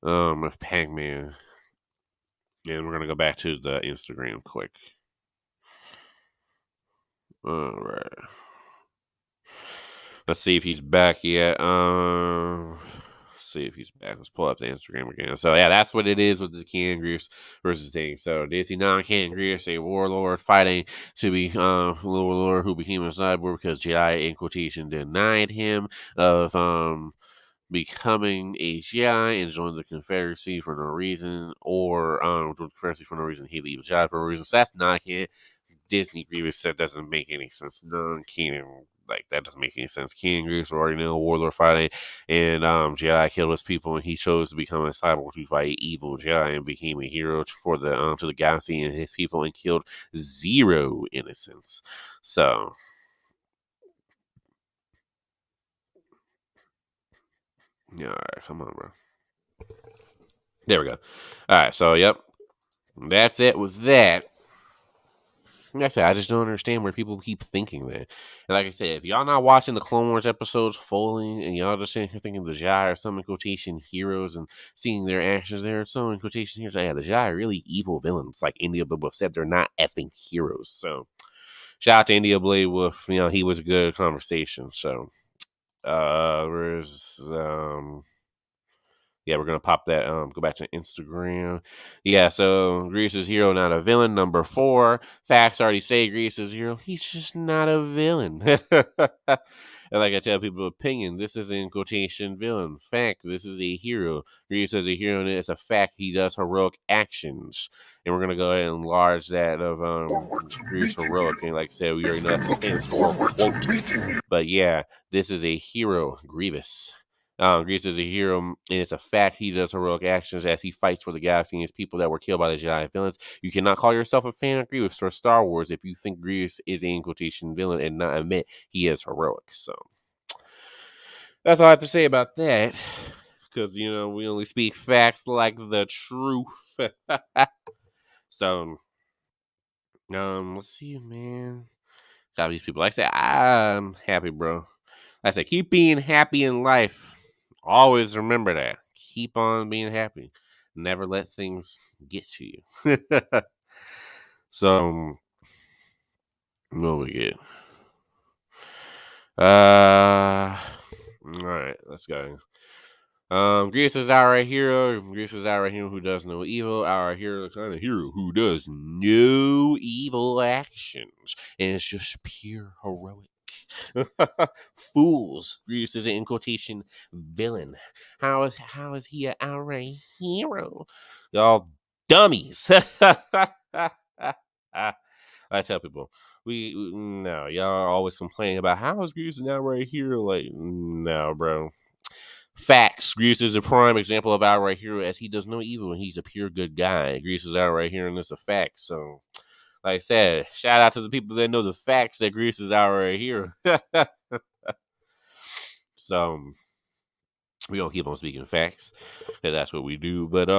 With Pac-Man. And we're gonna go back to the Instagram quick. Alright. Let's see if he's back yet. See if he's back. Let's pull up the Instagram again. So yeah, that's what it is with the canon Grievous versus thing. So Disney non-canon Grievous, a warlord fighting to be warlord who became a cyborg because Jedi in quotation denied him of becoming a Jedi and joined the Confederacy for no reason, or joined the Confederacy for no reason. He leaves Jedi for no reason. So that's not canon. Disney Grievous, that doesn't make any sense. Non-canon, like that doesn't make any sense. King Grievous already know warlord fighting, and Jedi killed his people, and he chose to become a cyborg to fight evil Jedi and became a hero for the to the galaxy and his people, and killed zero innocents. So. Yeah, all right, come on, bro. There we go. All right, so yep, that's it with that. Like I said, I just don't understand where people keep thinking that. And like I said, if y'all not watching the Clone Wars episodes fully, and y'all just sitting here thinking the Jedi are some in quotation heroes and seeing their actions there, some in quotation heroes, yeah, the Jedi are really evil villains. Like India Blade Wolf said, they're not effing heroes. So shout out to India Blade Wolf. You know, he was a good conversation. So where's yeah, we're gonna pop that. Go back to Instagram. Yeah, so Grease is hero, not a villain. Number 4, facts already say Grease is hero. He's just not a villain. And like I tell people, opinion. This is in quotation villain. Fact. This is a hero. Grease is a hero, and it's a fact. He does heroic actions, and we're gonna go ahead and enlarge that of Grease heroic. And like I said, we already know that's the famous quote. But yeah, this is a hero, Grievous. Grievous is a hero, and it's a fact he does heroic actions as he fights for the galaxy and his people that were killed by the Jedi villains. You cannot call yourself a fan of Grievous or Star Wars if you think Grievous is a in quotation villain and not admit he is heroic. So that's all I have to say about that. Because, you know, we only speak facts like the truth. So, let's see, man. Got these people. Like I said, I'm happy, bro. Like I said, keep being happy in life. Always remember that. Keep on being happy. Never let things get to you. So, what we get? All right, let's go. Grievous is our hero. Grievous is our hero who does no evil. Our hero, the kind of hero who does no evil actions, and it's just pure heroic. Fools. Grievous is an in quotation villain. How is he an outright hero? Y'all dummies. I tell people, no, y'all are always complaining about how is Grievous an outright hero? Like, no, bro. Facts. Grievous is a prime example of outright hero as he does no evil and he's a pure good guy. Grievous is outright hero and it's a fact. So, like I said, shout out to the people that know the facts that Grievous is outright hero. So, we don't keep on speaking facts because that's what we do. But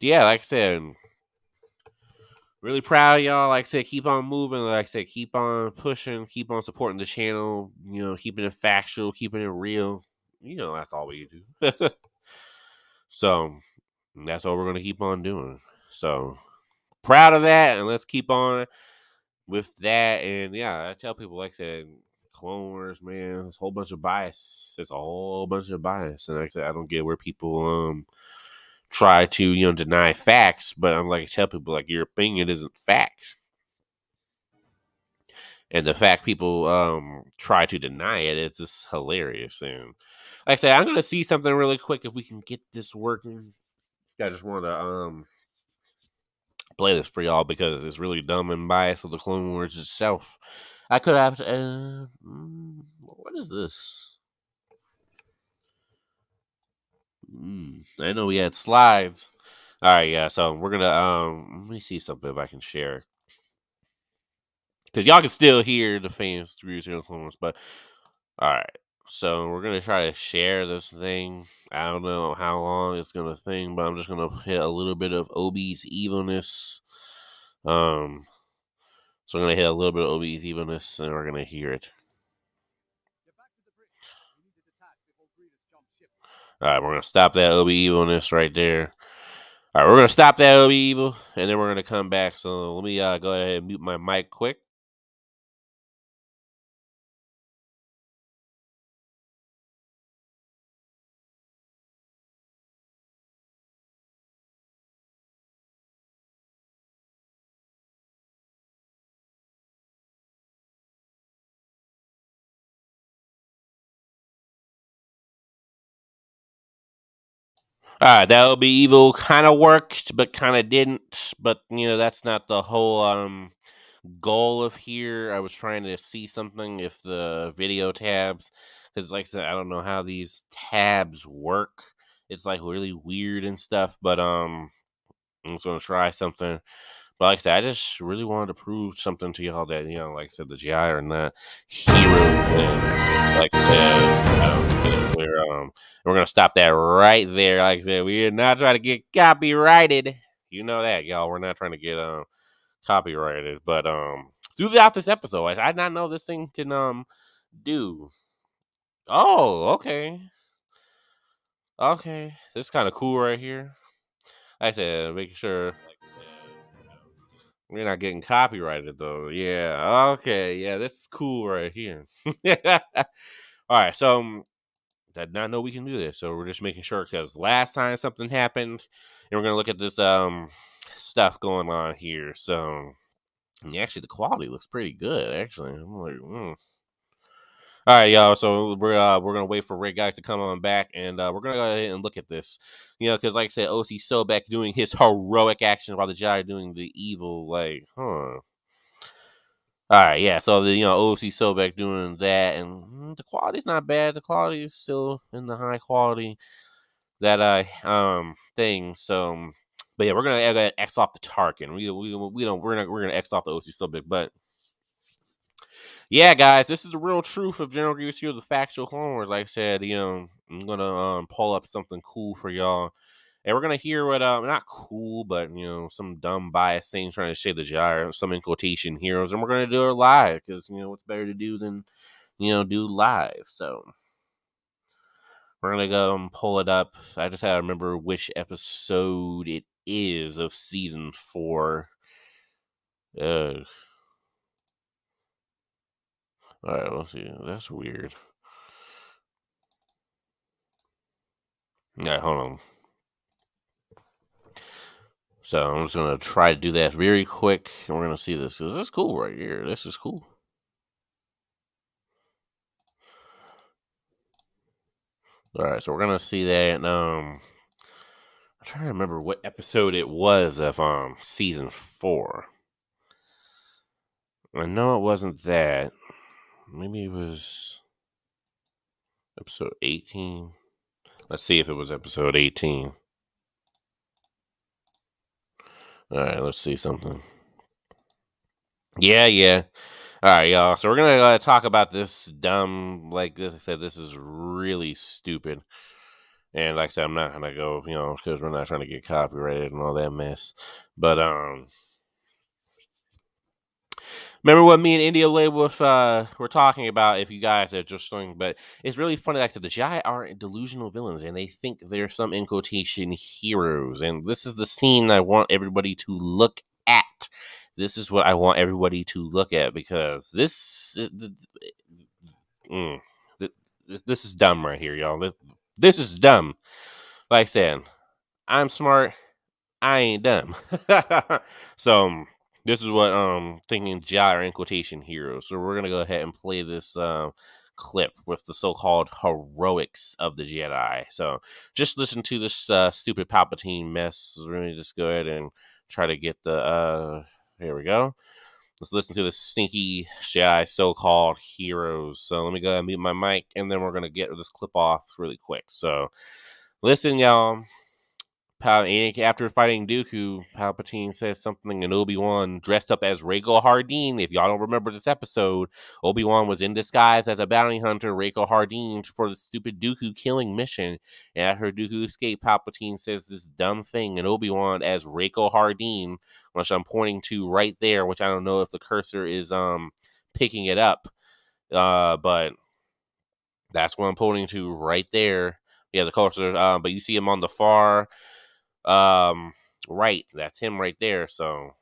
yeah, like I said, really proud of y'all. Like I said, keep on moving. Like I said, keep on pushing, keep on supporting the channel. You know, keeping it factual, keeping it real. You know, that's all we do. So that's what we're gonna keep on doing. So proud of that, and let's keep on with that. And yeah, I tell people, like I said, Clone Wars, man, there's a whole bunch of bias. There's a whole bunch of bias, and like I said, I don't get where people try to deny facts, but I'm like I tell people, like, your opinion isn't fact. And the fact people try to deny it is just hilarious. And like I said, I'm gonna see something really quick if we can get this working. I just want to play this for y'all because it's really dumb and biased of the Clone Wars itself. I could have. What is this? I know we had slides. All right, yeah. So we're gonna let me see something if I can share because y'all can still hear the fans through the Clone Wars. But all right, so we're gonna try to share this thing. I don't know how long it's gonna thing, but I'm just gonna hit a little bit of Obi's evilness. So I'm gonna hit a little bit of Obi's evilness, and we're gonna hear it. All right, we're gonna stop that Obi evilness right there. All right, we're gonna stop that Obi evil, and then we're gonna come back. So let me go ahead and mute my mic quick. All right, that Obi evil kind of worked, but kind of didn't. But that's not the whole goal of here. I was trying to see something if the video tabs, because like I said, I don't know how these tabs work. It's like really weird and stuff. But I'm just gonna try something. But like I said, I just really wanted to prove something to y'all that like I said, the GI are not heroes. And like I said, we're gonna stop that right there. Like I said, we are not trying to get copyrighted. You know that, y'all. We're not trying to get copyrighted. But throughout this episode, I did not know this thing can do. Oh, okay. Okay. This is kind of cool right here. Like I said, making sure we're not getting copyrighted though. Yeah. Okay. Yeah, this is cool right here. All right. So I did not know we can do this. So we're just making sure because last time something happened, and we're gonna look at this stuff going on here. So actually, the quality looks pretty good. Actually, I'm like, All right, y'all. So we're gonna wait for Red Guy to come on back, and we're gonna go ahead and look at this. Because like I said, OC Sobek doing his heroic action while the Jedi are doing the evil. Like, huh. All right, yeah. So the OC Sobek doing that, and the quality's not bad. The quality is still in the high quality that thing. So, but yeah, we're gonna X off the Tarkin. We're gonna X off the OC Sobek, but. Yeah, guys, this is the real truth of General Grievous here, the factual Clone Wars. Like I said, I'm gonna pull up something cool for y'all, and we're gonna hear what not cool, but some dumb bias things trying to shade the gyre, some in quotation heroes, and we're gonna do it live because what's better to do than do live. So we're gonna go and pull it up. I just had to remember which episode it is of season 4. All right, let's see. That's weird. Yeah, hold on. So I'm just gonna try to do that very quick, and we're gonna see this. This is cool right here. This is cool. All right, so we're gonna see that. I'm trying to remember what episode it was of season 4. I know it wasn't that. Maybe it was episode 18. Let's see if it was episode 18. All right, let's see something. Yeah. All right, y'all. So we're gonna talk about this dumb, like I said, this is really stupid. And like I said, I'm not gonna go, because we're not trying to get copyrighted and all that mess. But remember what me and India Labelth were talking about, if you guys are just listening, but it's really funny. Like I said, the Jedi are delusional villains, and they think they're some, in quotation, heroes. And this is the scene I want everybody to look at. This is what I want everybody to look at, because this is dumb right here, y'all. This is dumb. Like I said, I'm smart. I ain't dumb. So this is what thinking Jedi are, in quotation, heroes. So we're gonna go ahead and play this clip with the so-called heroics of the Jedi. So just listen to this stupid Palpatine mess. We're gonna just go ahead and try to get the here we go. Let's listen to the stinky Jedi so-called heroes. So let me go ahead and mute my mic, and then we're gonna get this clip off really quick. So listen, y'all. After fighting Dooku, Palpatine says something, and Obi-Wan, dressed up as Rhaegal Hardeen. If y'all don't remember this episode, Obi-Wan was in disguise as a bounty hunter, Rhaegal Hardeen, for the stupid Dooku killing mission. And after Dooku escaped, Palpatine says this dumb thing, and Obi-Wan as Rhaegal Hardeen, which I'm pointing to right there, which I don't know if the cursor is picking it up, but that's what I'm pointing to right there. Yeah, the cursor, but you see him on the far right. That's him right there. So, all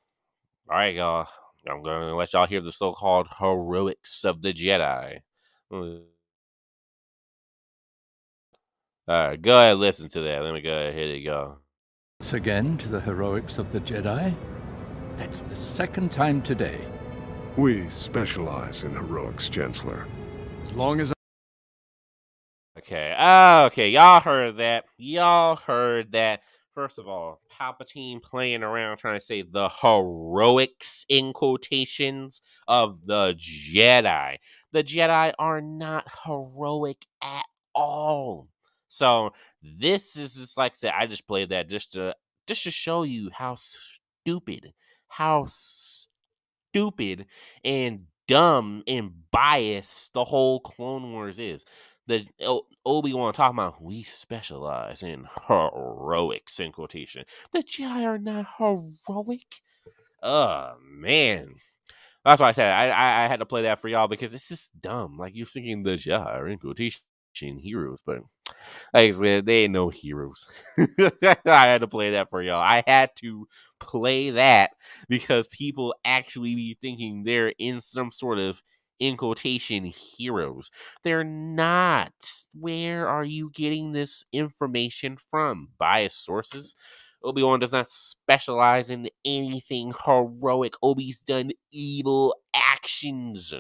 right, y'all. I'm gonna let y'all hear the so-called heroics of the Jedi. All right, go ahead, listen to that. Let me go ahead. Here you go. Once again to the heroics of the Jedi. That's the second time today. We specialize in heroics, Chancellor. As long as Okay. Okay. Y'all heard that. First of all, Palpatine playing around trying to say the heroics, in quotations, of the Jedi. The Jedi are not heroic at all. So this is just, like I said, I just played that just to show you how stupid and dumb and biased the whole Clone Wars is. The Obi-Wan talking about, we specialize in heroics, in quotation. The Jedi are not heroic. Oh man, that's why I said I had to play that for y'all, because it's just dumb. Like, you're thinking the Jedi are, in quotation, heroes, but like I said, they ain't no heroes. I had to play that for y'all. I had to play that because people actually be thinking they're in some sort of, in quotation, heroes. They're not. Where are you getting this information from? Biased sources? Obi-Wan does not specialize in anything heroic. Obi's done evil actions.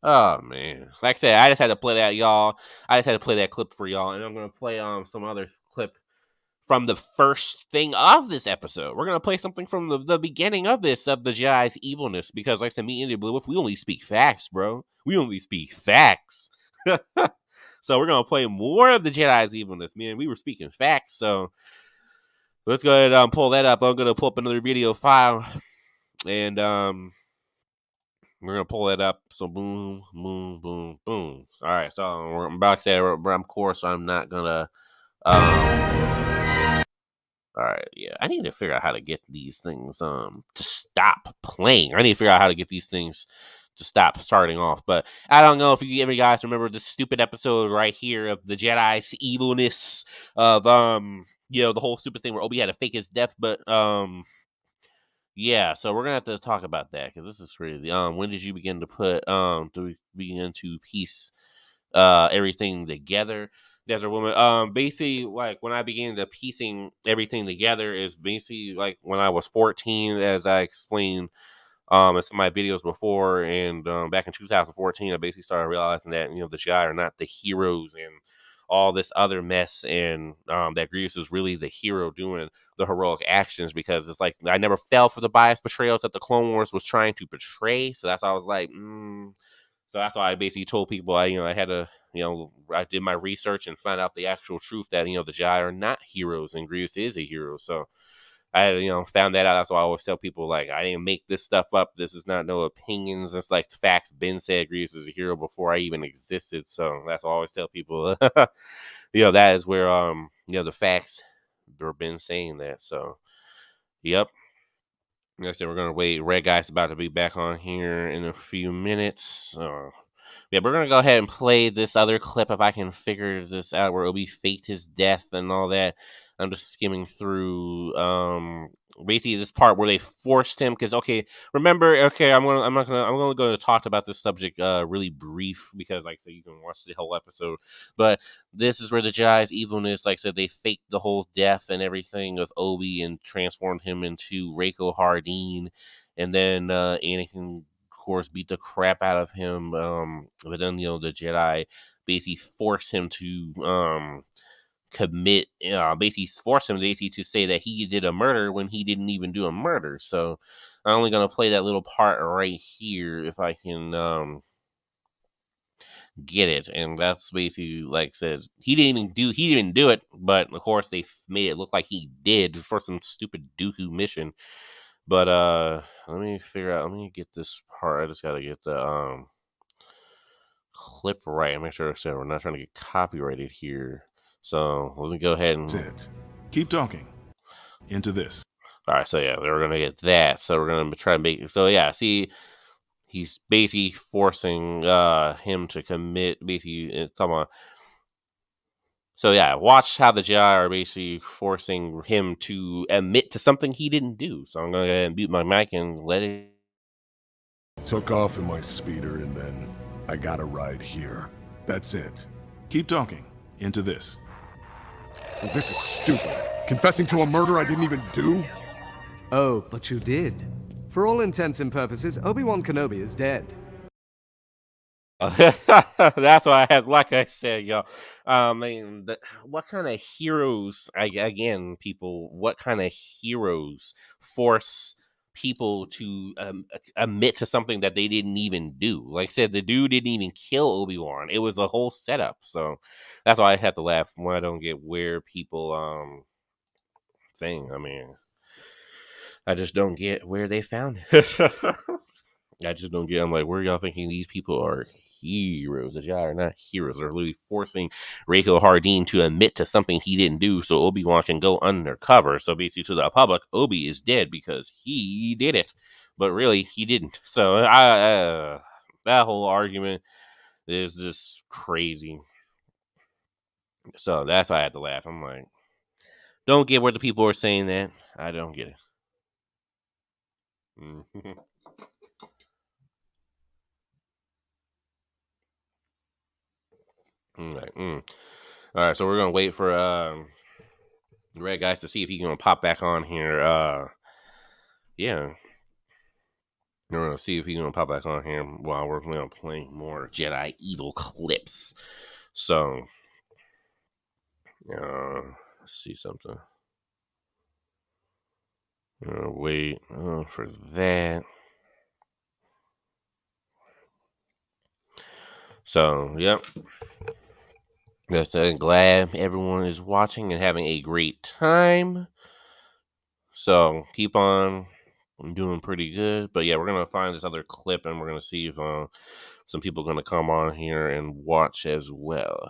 Oh man. Like I said, I just had to play that, y'all. I just had to play that clip for y'all. And I'm gonna play some other clip from the first thing of this episode. We're gonna play something from the beginning of this, of the Jedi's evilness, because like I said, me and India Blue, we only speak facts, bro. We only speak facts. So we're gonna play more of the Jedi's evilness. Man, we were speaking facts, so let's go ahead and pull that up. I'm gonna pull up another video file, and we're gonna pull that up. So boom, boom, boom, boom. All right. So I'm about to say, of course, I'm not gonna. All right. Yeah, I need to figure out how to get these things to stop playing. I need to figure out how to get these things to stop starting off. But I don't know if you guys remember this stupid episode right here of the Jedi's evilness, of the whole stupid thing where Obi had to fake his death, but yeah, so we're gonna have to talk about that, because this is crazy. When did you begin to piece everything together? Desert Woman. Basically, like when I began to piecing everything together is basically like when I was 14, as I explained in some of my videos before, and back in 2014, I basically started realizing that the Jedi are not the heroes and all this other mess, and that Grievous is really the hero doing the heroic actions, because it's like I never fell for the biased portrayals that the Clone Wars was trying to portray. So that's why I was like, So that's why I basically told people I had to, I did my research and found out the actual truth that the Jedi are not heroes and Grievous is a hero. So I found that out. That's why I always tell people, like, I didn't make this stuff up. This is not no opinions. It's like facts. Ben said Grievous is a hero before I even existed. So that's why I always tell people, that is where the facts were Ben saying that. So yep. Like I said, we're gonna wait. Red Guy's about to be back on here in a few minutes. Yeah, we're gonna go ahead and play this other clip if I can figure this out, where Obi faked his death and all that. I'm just skimming through basically this part where they forced him, because I'm gonna go to talk about this subject really brief, because like I said, you can watch the whole episode. But this is where the Jedi's evilness, like I said, they faked the whole death and everything with Obi and transformed him into Rako Hardeen, and then Anakin course beat the crap out of him, but then the Jedi basically force him to commit, basically force him basically to say that he did a murder when he didn't even do a murder. So I'm only gonna play that little part right here if I can get it. And that's basically, like I said, he didn't do it, but of course they made it look like he did for some stupid Dooku mission. But let me get this part. I just gotta get the clip right and make sure we're not trying to get copyrighted here. So let me go ahead and That's it. Keep talking. Into this. All right, so yeah, we're gonna get that. So we're gonna try to make. So yeah, see, he's basically forcing him to commit. Basically, come on. So yeah, watch how the Jedi are basically forcing him to admit to something he didn't do. So I'm gonna go ahead and mute my mic and let it. Took off in my speeder, and then I got a ride here. That's it. Keep talking. Into this. Well, this is stupid. Confessing to a murder I didn't even do? Oh, but you did. For all intents and purposes, Obi-Wan Kenobi is dead. That's why I had, like I said, y'all. What kind of heroes? What kind of heroes force people to admit to something that they didn't even do? Like I said, the dude didn't even kill Obi-Wan. It was a whole setup. So that's why I had to laugh when I don't get where people thing. I mean, I just don't get where they found it. I just don't get. I'm like, where y'all thinking these people are heroes? The Jedi are not heroes. They're literally forcing Rako Hardeen to admit to something he didn't do, so Obi-Wan can go undercover. So basically, to the public, Obi is dead because he did it, but really he didn't. So that whole argument is just crazy. So that's why I had to laugh. I'm like, don't get where the people are saying that. I don't get it. Like, All right, so we're gonna wait for Red Guys to see if he can pop back on here. Yeah, we're gonna see if he's gonna pop back on here while we're playing more Jedi Evil clips. So, let's see something. Wait for that. So, yep. Just glad everyone is watching and having a great time. So keep on doing pretty good. But yeah, we're gonna find this other clip and we're gonna see if some people are gonna come on here and watch as well.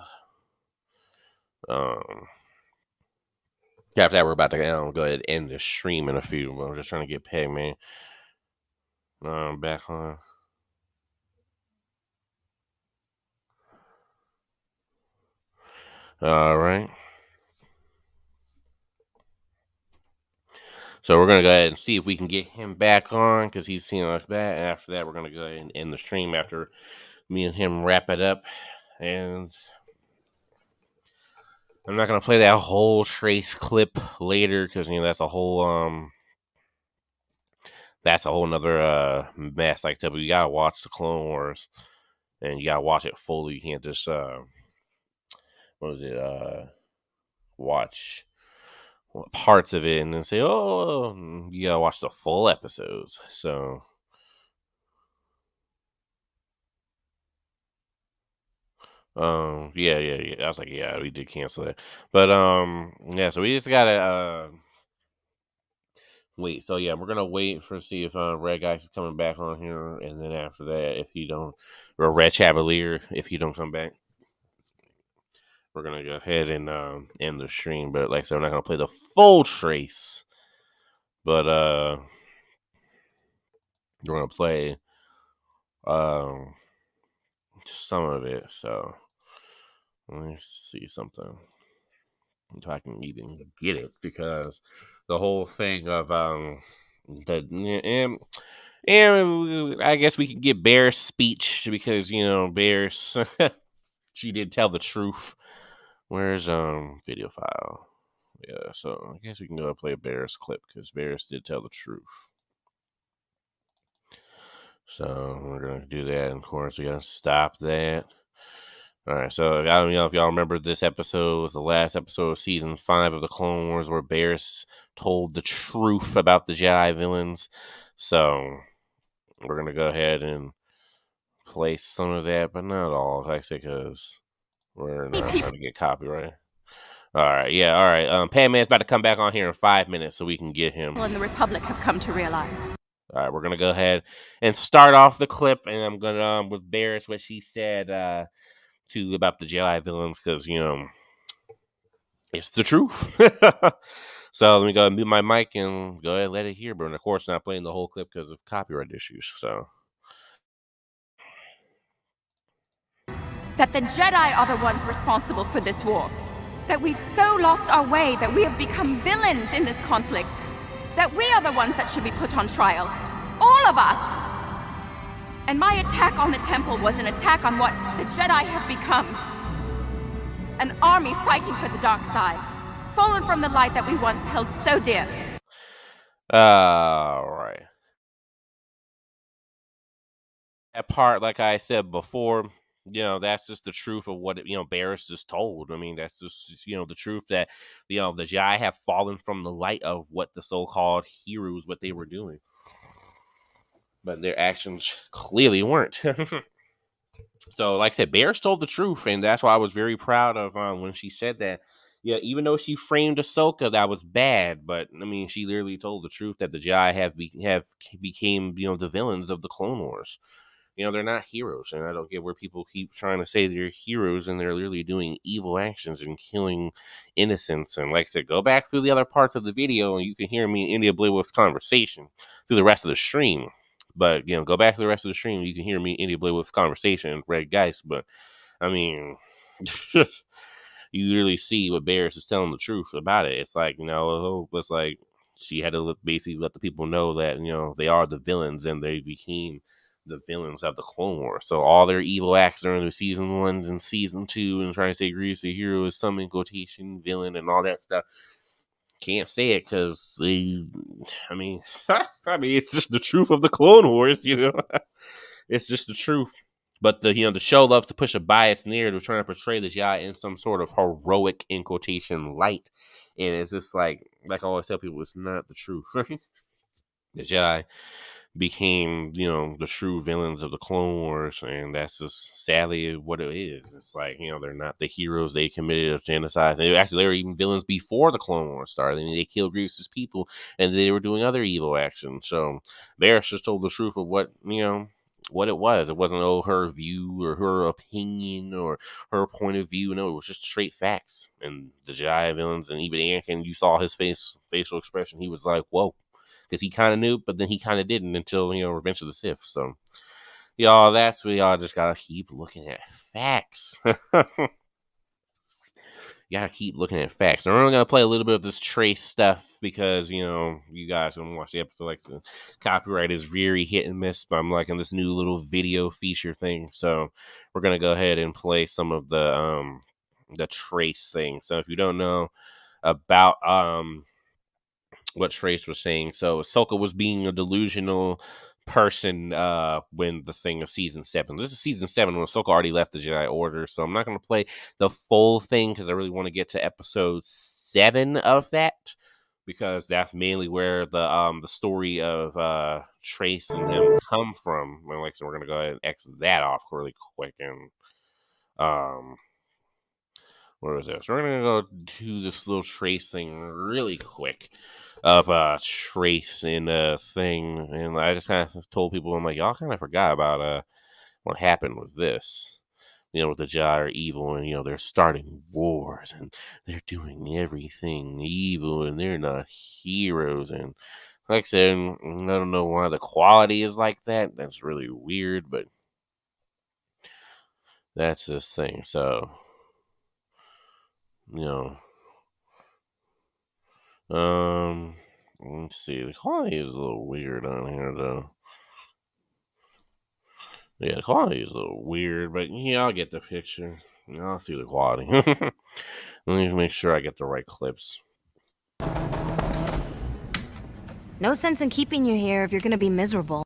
After that, we're about to go ahead and end the stream in a few. But we're just trying to get paid, man. Back on. All right. So we're going to go ahead and see if we can get him back on because he's seen us back. After that, we're going to go ahead and end the stream after me and him wrap it up. And I'm not gonna play that whole Trace clip later because that's a whole nother mess. Like you gotta watch the Clone Wars, and you gotta watch it fully. You can't just watch parts of it and then say, oh, you gotta watch the full episodes. So yeah. I was like, yeah, we did cancel it. But yeah, so we just gotta wait. So yeah, we're gonna wait for see if Red Guy is coming back on here, and then after that, if he don't, or Red Chavalier, if he don't come back, we're gonna go ahead and end the stream. But like I said, I'm not gonna play the full Trace, but we're gonna play some of it. So let me see something if I can even get it, because the whole thing of the and I guess we can get Bear's speech, because Bear's she did tell the truth. Where's video file? Yeah, so I guess we can go play Bear's clip, because Bear's did tell the truth. So we're gonna do that, and of course we gotta stop that. All right, so I don't know if y'all remember, this episode was the last episode of season 5 of the Clone Wars, where Barris told the truth about the Jedi villains. So we're gonna go ahead and play some of that, but not all, like I said, because we're not trying to get copyright. All right, yeah, all right. Padman's about to come back on here in 5 minutes, so we can get him. And the Republic have come to realize. All right, we're gonna go ahead and start off the clip, and I'm gonna with Barris what she said to about the Jedi villains, because it's the truth. So let me go and mute my mic and go ahead and let it hear. But of course, not playing the whole clip because of copyright issues. So That the Jedi are the ones responsible for this war. That we've so lost our way that we have become villains in this conflict. That we are the ones that should be put on trial. All of us! And my attack on the temple was an attack on what the Jedi have become. An army fighting for the dark side. Fallen from the light that we once held so dear. all right. That part, like I said before, that's just the truth of what Barris just told. I mean, that's just the truth that the Jedi have fallen from the light of what the so-called heroes, what they were doing, but their actions clearly weren't. So, like I said, Barris told the truth, and that's why I was very proud of when she said that. Yeah, even though she framed Ahsoka, that was bad, but I mean, she literally told the truth that the Jedi have became the villains of the Clone Wars. They're not heroes, and I don't get where people keep trying to say they're heroes and they're literally doing evil actions and killing innocents. And like I said, go back through the other parts of the video, and you can hear me and India Blaywolf's conversation through the rest of the stream. But go back to the rest of the stream, you can hear me and India Blaywolf's conversation and Red Geist. But I mean, you really see what Barris is telling the truth about it. It's like it's like she had to basically let the people know that they are the villains, and they became the villains of the Clone Wars. So all their evil acts during the season 1 and season 2, and trying to say Grievous the hero is some in quotation villain and all that stuff, can't say it because I mean, it's just the truth of the Clone Wars. It's just the truth. But the show loves to push a biased narrative, trying to portray the Jedi in some sort of heroic in quotation light, and it's just like I always tell people, it's not the truth. The Jedi became the true villains of the Clone Wars, and that's just sadly what it is. It's like they're not the heroes. They committed a genocide. They were even villains before the Clone Wars started. I mean, they killed Grievous's people, and they were doing other evil actions. So Varys just told the truth of what what it was. It wasn't her view or her opinion or her point of view. No, it was just straight facts. And the Jedi villains, and even Anakin, you saw his facial expression. He was like, whoa. Because he kind of knew, but then he kind of didn't until, Revenge of the Sith. So, y'all, that's where y'all just got to keep looking at facts. You got to keep looking at facts. And we're only going to play a little bit of this Trace stuff because, you guys going to watch the episode. Like, the copyright is very hit and miss, but I'm liking this new little video feature thing. So, we're going to go ahead and play some of the Trace thing. So if you don't know about what Trace was saying, so Ahsoka was being a delusional person when the thing of season 7. This is season 7 when Ahsoka already left the Jedi Order, so I'm not going to play the full thing because I really want to get to episode 7 of that, because that's mainly where the story of Trace and them come from. And like, so we're gonna go ahead and exit that off really quick. And what was this? We're gonna go do this little Trace thing really quick of Trace and thing. And I just kind of told people, I'm like, y'all kind of forgot about what happened with this. With the Jedi are evil, and they're starting wars, and they're doing everything evil, and they're not heroes. And like I said, I don't know why the quality is like that. That's really weird, but that's this thing. So, let's see. The quality is a little weird on here, though. Yeah, the quality is a little weird, but I'll get the picture. I'll see the quality. Let me make sure I get the right clips. No sense in keeping you here if you're gonna be miserable.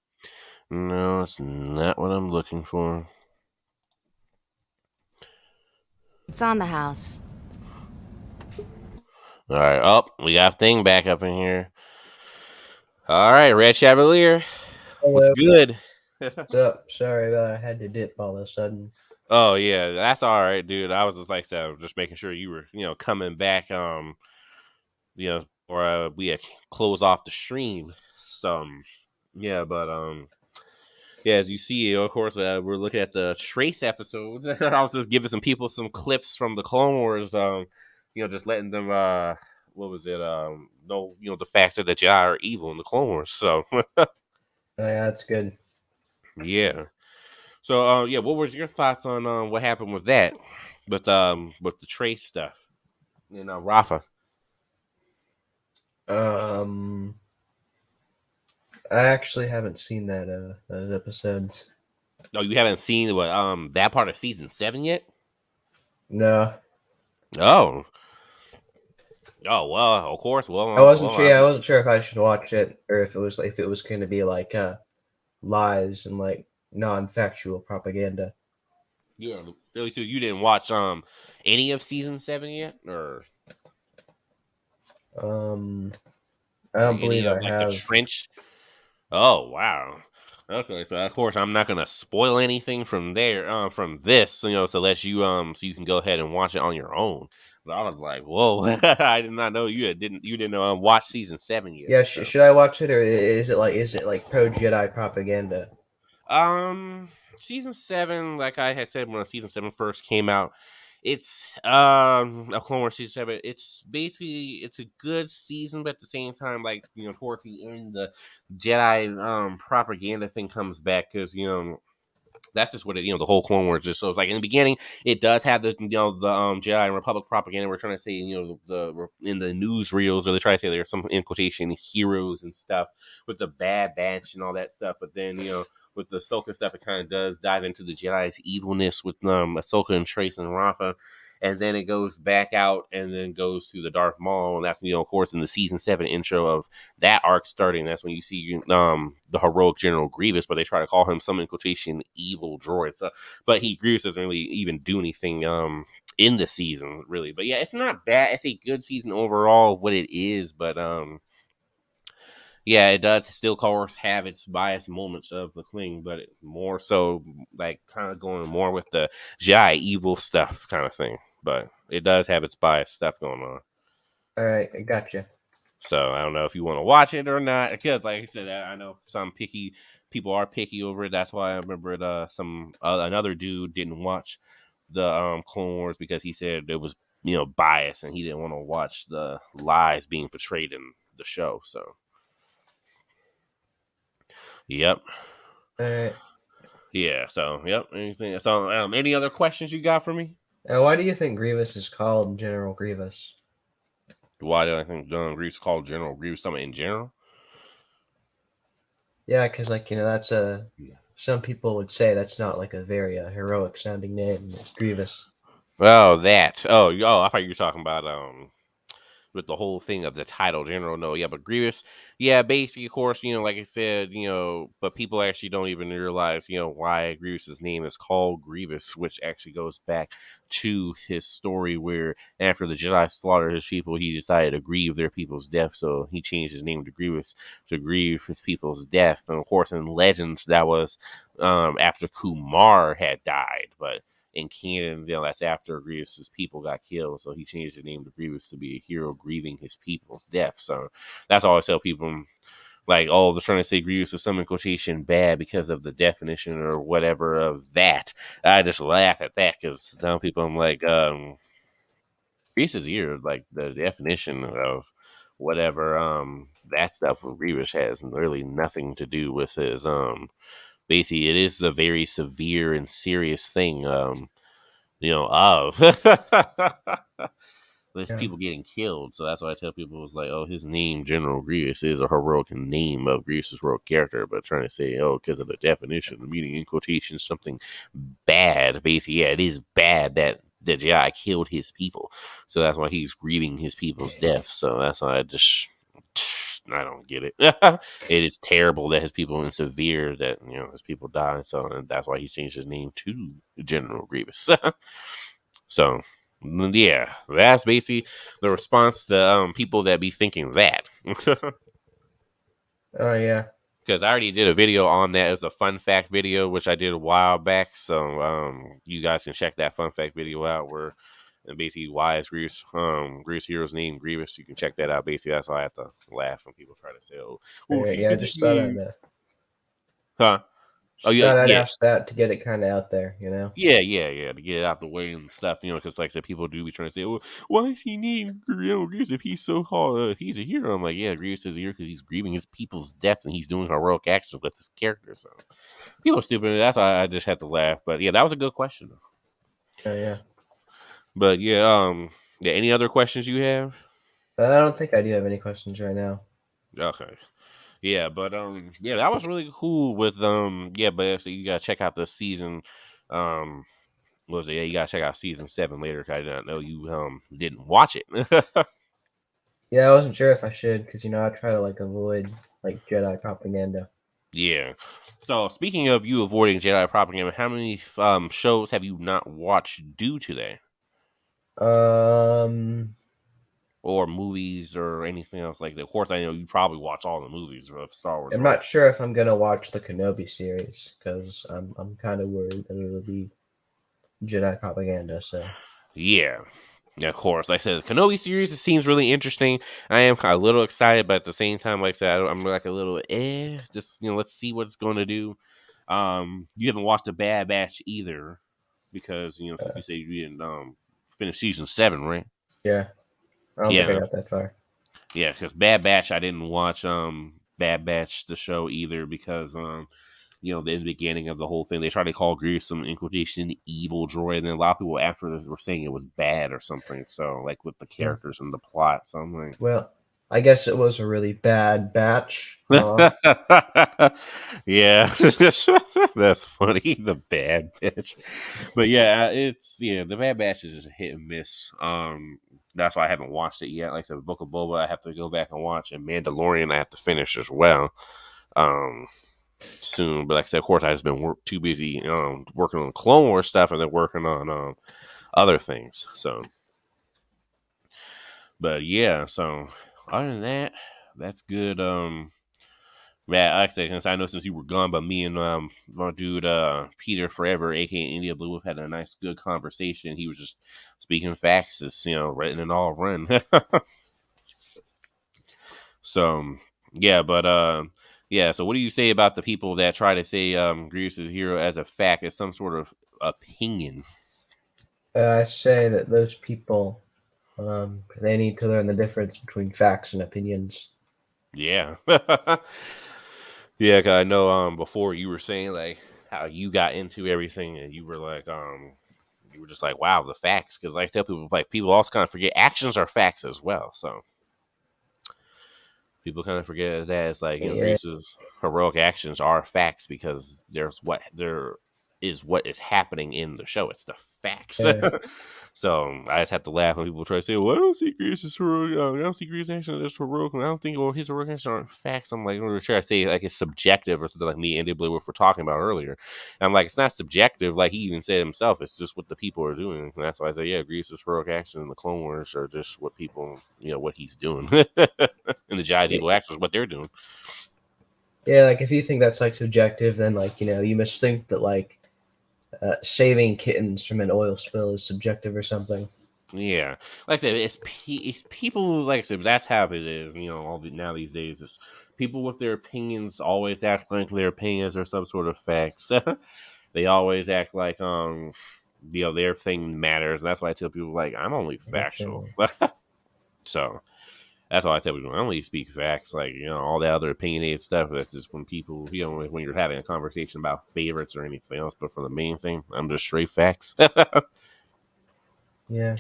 No, it's not what I'm looking for. It's on the house. All right. Oh, we got Thing back up in here. All right, Red Chevalier. Hello. What's good? What's up? Sorry about I had to dip all of a sudden. Oh yeah, that's all right, dude. I was just like so just making sure you were, coming back. Or we had closed off the stream. So yeah, but yeah, as you see, of course, we're looking at the Trace episodes. I was just giving some people some clips from the Clone Wars. Just letting them what was it? Know the facts that the Jedi are evil in the Clone Wars. So yeah, that's good. Yeah. So yeah, what was your thoughts on what happened with that, with the Trace stuff and Rafa? I actually haven't seen those episodes. Oh, you haven't seen what that part of season 7 yet? No. Oh. Oh well, of course. Well, I wasn't sure. Yeah, I wasn't sure if I should watch it or if it was going to be like lies and like non-factual propaganda. Yeah, really. So you didn't watch any of season 7 yet, or I don't believe I like have. the trench. Oh wow. Okay, so of course I'm not gonna spoil anything from there, from this, so let you so you can go ahead and watch it on your own. But I was like, whoa, I did not know you didn't watch season 7 yet. Yeah, So. should I watch it or is it like pro Jedi propaganda? Season 7, like I had said when season 7 first came out, it's a Clone Wars season 7. It's basically a good season, but at the same time, like towards the end, the Jedi propaganda thing comes back because that's just what it, the whole Clone Wars just. So it's like in the beginning, it does have the the Jedi and Republic propaganda. We're trying to say the in the newsreels, or they try to say there's some in quotation heroes and stuff with the Bad Batch and all that stuff. But then with the Ahsoka stuff, it kind of does dive into the Jedi's evilness with Ahsoka and Trace and Rafa. And then it goes back out and then goes to the Darth Maul. And that's, of course, in the season 7 intro of that arc starting. That's when you see the heroic General Grievous, but they try to call him some in quotation evil droid. So, but Grievous doesn't really even do anything in the season, really. But yeah, it's not bad. It's a good season overall, what it is. But yeah, it does still, of course, have its biased moments of the Kling, but more so like kind of going more with the Jedi evil stuff kind of thing. But it does have its biased stuff going on. All right, I gotcha. So I don't know if you want to watch it or not, because like I said, I know some picky people are picky over it. That's why I remember another dude didn't watch the Clone Wars because he said it was biased and he didn't want to watch the lies being portrayed in the show. So. Yep. All right. Yeah. So, yep. Anything? So, any other questions you got for me? Why do you think Grievous is called General Grievous? Why do I think Grievous called General Grievous something in general? Yeah, because that's some people would say that's not like a very heroic sounding name. It's Grievous. Oh, that. Oh, I thought you were talking about with the whole thing of the title general. No, yeah, but Grievous, yeah, basically, of course, like I said, but people actually don't even realize, why Grievous's name is called Grievous, which actually goes back to his story where after the Jedi slaughtered his people, he decided to grieve their people's death, so he changed his name to Grievous to grieve his people's death. And of course, in Legends, that was after Kumar had died, but in canon, that's after Grievous's people got killed, so he changed his name to Grievous to be a hero grieving his people's death. So that's all I tell people, like, oh, they're trying to say Grievous is some in quotation bad because of the definition or whatever of that. I just laugh at that because some people, I'm like, Grievous is here, like the definition of whatever that stuff with Grievous has really nothing to do with his basically it is a very severe and serious thing of there's Yeah. people getting killed. So that's why I tell people it's like, oh, his name, General Grievous, is a heroic name of Grievous's heroic character, but trying to say, oh, because of the definition, the meaning in quotations, something bad. Basically, yeah, it is bad that the Jedi killed his people. So that's why he's grieving his people's death. So that's why I don't get it. It is terrible that his people in severe that his people die. So that's why he changed his name to General Grievous. So yeah, that's basically the response to people that be thinking that. Oh yeah. Because I already did a video on that. It was a fun fact video, which I did a while back. So you guys can check that fun fact video out where and basically why is Grievous Hero's name Grievous. You can check that out. Basically, that's why I have to laugh when people try to say, oh, see, Yeah, I just thought huh? Oh yeah, I'd yeah. ask that to get it kind of out there, Yeah, to get it out the way and stuff, because like I said, people do be trying to say, well, why is he named Grievous if he's so hard? He's a hero. I'm like, yeah, Grievous is a hero because he's grieving his people's deaths and he's doing heroic actions with his character. So people are stupid. That's why I just had to laugh. But yeah, that was a good question. Oh yeah. But yeah, any other questions you have? I don't think I do have any questions right now. Okay. Yeah, but yeah, that was really cool with yeah, but so you gotta check out the season. What was it? Yeah, you gotta check out season 7 later. Cause I did not know you didn't watch it. Yeah, I wasn't sure if I should because I try to avoid Jedi propaganda. Yeah. So speaking of you avoiding Jedi propaganda, how many shows have you not watched due to that? Or movies or anything else like that? Of course, I know you probably watch all the movies of Star Wars. I'm not sure if I'm gonna watch the Kenobi series because I'm kind of worried that it'll be Jedi propaganda. So yeah, of course. Like I said, the Kenobi series, it seems really interesting. I am kind of a little excited, but at the same time, like I said, I'm like a little just let's see what it's going to do. You haven't watched the Bad Batch either because since you say you didn't finish season 7, right? Yeah. I don't think I got that far. Yeah, because Bad Batch, I didn't watch Bad Batch the show either because in the beginning of the whole thing, they tried to call Grievous some in quotation evil droid, and then a lot of people after this were saying it was bad or something. So like with the characters and the plot, so I'm like, well, I guess it was a really bad batch. Yeah, that's funny. The Bad Batch, but yeah, the Bad Batch is just hit and miss. That's why I haven't watched it yet. Like I said, Book of Boba, I have to go back and watch, and Mandalorian, I have to finish as well. Soon, but like I said, of course, I just been too busy working on Clone Wars stuff and then working on other things. So, but yeah, so other than that, that's good. Yeah, like I said, since I know since you were gone, but me and my dude Peter Forever, aka India Blue, had a nice, good conversation. He was just speaking facts, as written and all run. So yeah, but yeah. So what do you say about the people that try to say Grievous is a hero as a fact, as some sort of opinion? I say that those people, they need to learn the difference between facts and opinions. Yeah. Yeah, cause I know before you were saying like how you got into everything and you were like you were just like, wow, the facts, because I tell people, like, people also kind of forget actions are facts as well. So people kind of forget that it's like Grievous's heroic actions are facts because there is what is happening in the show. It's the facts. Yeah. So I just have to laugh when people try to say, "Well, I don't see Grievous as heroic. I don't see Grievous action as heroic. I don't think his heroic actions aren't facts." I'm like, I'm sure I say like it's subjective or something like me and Blue were talking about earlier. And I'm like, it's not subjective. Like he even said himself, it's just what the people are doing. And that's why I say, yeah, Grievous' heroic actions in the Clone Wars are just what people, what he's doing, and the Jedi's evil actions, what they're doing. Yeah, like if you think that's like subjective, then like you must think that like saving kittens from an oil spill is subjective or something. Yeah, like I said, it's people. Like I said, that's how it is. Now these days, is people with their opinions always act like their opinions are some sort of facts. They always act like their thing matters. And that's why I tell people like I'm only factual. So that's all I tell people. I only speak facts. Like all that other opinionated stuff. That's just when people when you're having a conversation about favorites or anything else. But for the main thing, I'm just straight facts. Yeah.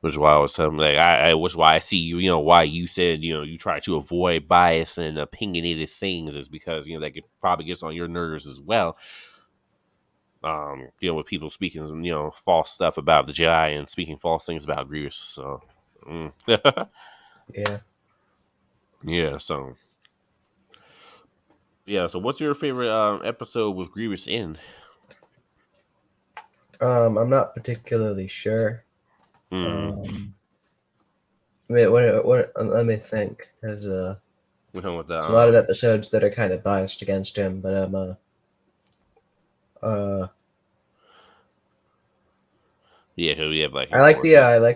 Which is why I was telling which is why I see why you said you try to avoid bias and opinionated things is because that probably gets on your nerves as well. With people speaking false stuff about the Jedi and speaking false things about Grievous. So Yeah. yeah. So what's your favorite episode with Grievous in? I'm not particularly sure. Mm. Wait, what? Let me think. There's a lot of episodes that are kind of biased against him, but yeah, we have like I like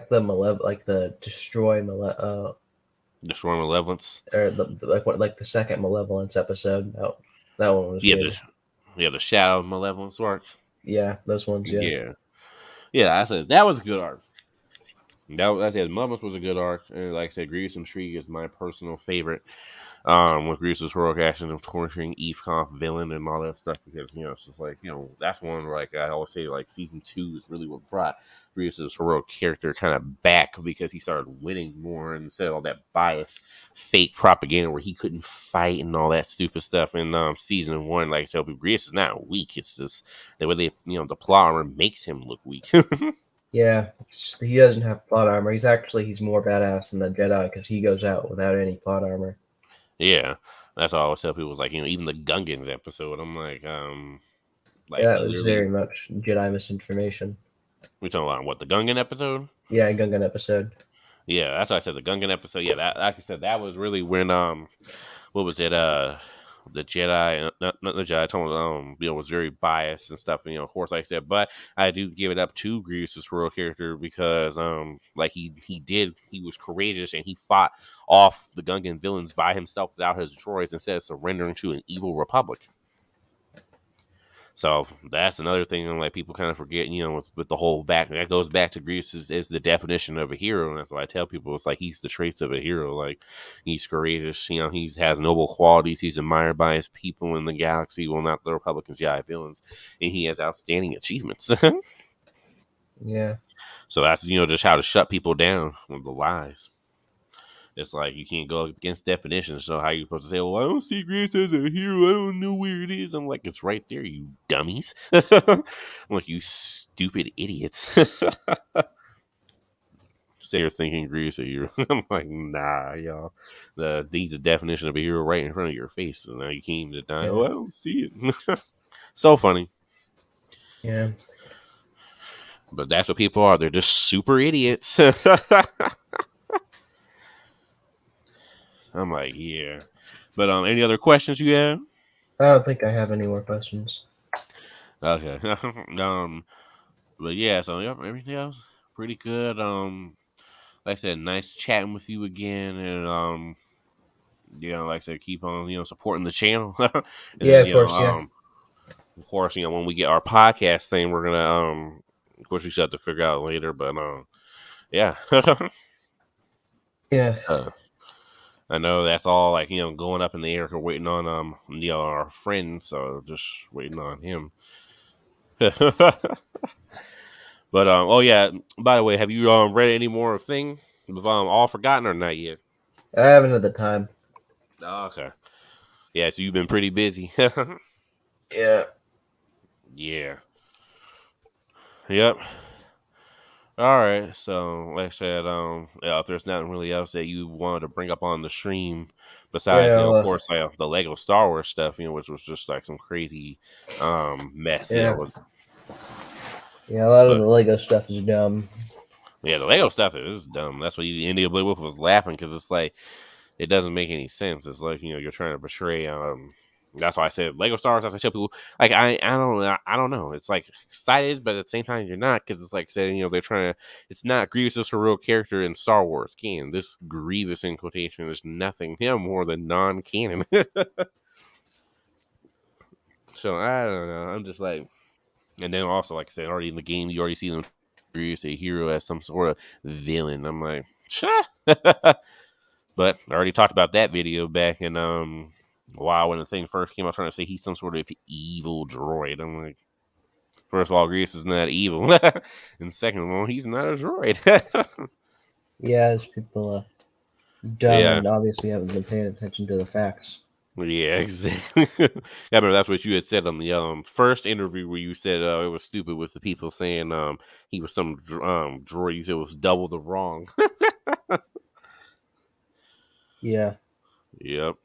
the destroy Malevolence, or the second Malevolence episode. That one was good. The Shadow Malevolence arc. Yeah, those ones. Yeah. I said that was a good arc. I said Malevolence was a good arc, and like I said, Grievous Intrigue is my personal favorite. With Grievous' heroic action of torturing Eve Conf villain and all that stuff, because it's just like that's one where like I always say like season 2 is really what brought Grievous' heroic character kind of back, because he started winning more instead of all that biased fake propaganda where he couldn't fight and all that stupid stuff. In season 1, like I tell people, Grievous is not weak. It's just the way they the plot armor makes him look weak. Yeah, he doesn't have plot armor. He's more badass than the Jedi because he goes out without any plot armor. Yeah, that's all I always tell people. Is like even the Gungans episode. I'm like, that was very much Jedi misinformation. We talking about what, the Gungan episode? Yeah, Gungan episode. Yeah, that's why I said the Gungan episode. Yeah, that like I said, that was really when what was it? The Jedi, not the Jedi, I told was very biased and stuff. And, of course, like I said, but I do give it up to Grievous' heroic character because, like he was courageous and he fought off the Gungan villains by himself without his droids instead of surrendering to an evil republic. So that's another thing like people kind of forget, with the whole back. That goes back to Grievous is the definition of a hero. And that's why I tell people it's like he's the traits of a hero. Like he's courageous, he has noble qualities. He's admired by his people in the galaxy. Well, not the Republican Jedi villains. And he has outstanding achievements. Yeah. So that's, just how to shut people down with the lies. It's like you can't go against definitions. So how are you supposed to say, well, I don't see Grievous as a hero. I don't know where it is. I'm like, it's right there, you dummies. I'm like, you stupid idiots. Say you're thinking Grievous a hero. I'm like, nah, y'all. These the definition of a hero right in front of your face. And now you can't even deny, I don't see it. So funny. Yeah. But that's what people are. They're just super idiots. I'm like, yeah. But any other questions you have? I don't think I have any more questions. Okay. But yeah, so everything else pretty good. Like I said, nice chatting with you again, and like I said, keep on supporting the channel. And yeah, then, of course, yeah. Of course, when we get our podcast thing, we're gonna of course we still have to figure out later, but yeah. Yeah. I know that's all like going up in the air. We're waiting on our friend, so just waiting on him. But oh yeah, by the way, have you read any more thing with All Forgotten or not yet? I haven't had the time. Oh, okay. Yeah, so you've been pretty busy. Yeah. Yeah. Yep. All right, so like I said, if there's nothing really else that you wanted to bring up on the stream, besides, Yeah, of course, the Lego Star Wars stuff, which was just like some crazy, mess, yeah, yeah. A lot of But the Lego stuff is dumb. yeah, the Lego stuff is dumb. That's what India Blue Wolf was laughing because it's like it doesn't make any sense. It's like you're trying to portray. That's why I said Lego Star Wars. I tell people like I don't know. It's like excited, but at the same time you're not because it's like saying they're trying to. It's not Grievous is a real character in Star Wars canon. This Grievous in quotation is nothing more than non-canon. So I don't know. I'm just like, and then also like I said, already in the game you already see them Grievous a hero as some sort of villain. I'm like, but I already talked about that video back in when the thing first came out, trying to say he's some sort of evil droid. I'm like, first of all, Grievous is not evil, and second of all, he's not a droid. Yeah, these people dumb Yeah. and obviously haven't been paying attention to the facts. Yeah, exactly. I remember that's what you had said on the first interview where you said it was stupid with the people saying he was some droid. You said it was double the wrong. Yeah. Yep.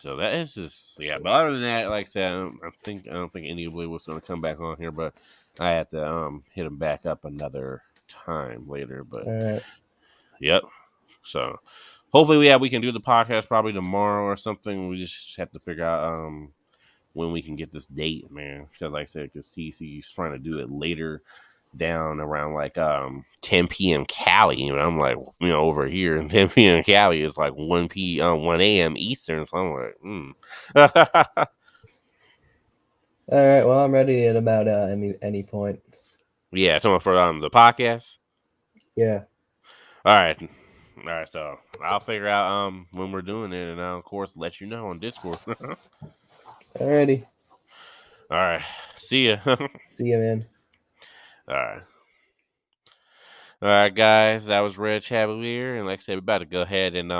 So that is just But other than that, like I said, I don't think anybody was going to come back on here, but I had to hit him back up another time later. But All right. Yep. So hopefully we can do the podcast probably tomorrow or something. We just have to figure out when we can get this date, man. Because like I said, because CC's trying to do it later down around like 10 p.m. Cali, and I'm like, over here, and 10 p.m. Cali is like 1 a.m. Eastern. So I'm like, All right. Well, I'm ready at about any point. Yeah, someone for the podcast. Yeah. All right. So I'll figure out when we're doing it, and I'll of course let you know on Discord. Alrighty. All right. See ya. See ya, man. All right. All right, guys. That was Red Chavalier, and like I said, we're about to go ahead and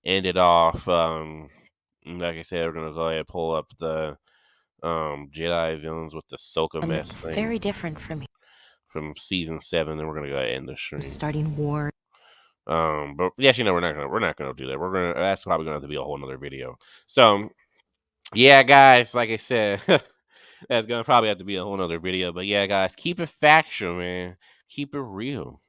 end it off. Like I said, we're gonna go ahead and pull up the Jedi villains with the Soka mess It's thing very different from season 7, and we're gonna go ahead and end the stream. starting war. But yes, we're not gonna do that. That's probably gonna have to be a whole nother video. So yeah, guys, like I said, that's gonna probably have to be a whole nother video. But yeah, guys, keep it factual, man. Keep it real.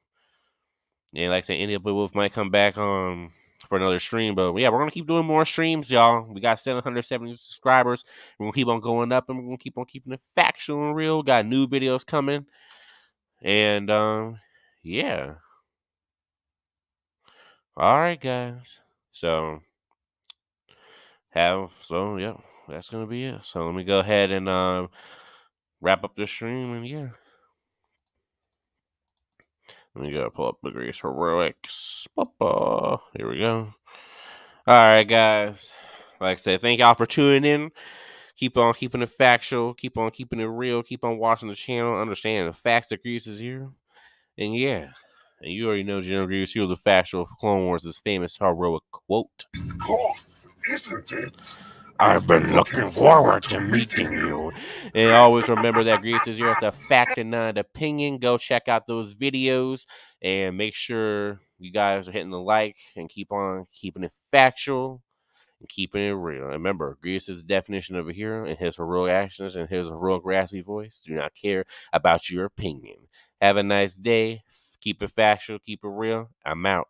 And like I said, India Blue Wolf might come back for another stream. But yeah, we're gonna keep doing more streams, y'all. We got 770 subscribers. We're gonna keep on going up, and we're gonna keep on keeping it factual and real. Got new videos coming. And yeah. All right, guys. So yeah, that's gonna be it. So let me go ahead and wrap up this stream, and yeah. Let me go pull up the Grease Heroics. Here we go. All right, guys. Like I said, thank y'all for tuning in. Keep on keeping it factual. Keep on keeping it real. Keep on watching the channel. Understand the facts that Grease is here. And yeah. And you already know General Grievous, here the factual Clone Wars' famous heroic quote. Isn't it? I've been looking forward to meeting you. And always remember that Grease is here as a fact and not an opinion. Go check out those videos and make sure you guys are hitting the like and keep on keeping it factual and keeping it real. And remember, Grease is the definition of a hero, and his heroic actions and his heroic raspy voice do not care about your opinion. Have a nice day. Keep it factual. Keep it real. I'm out.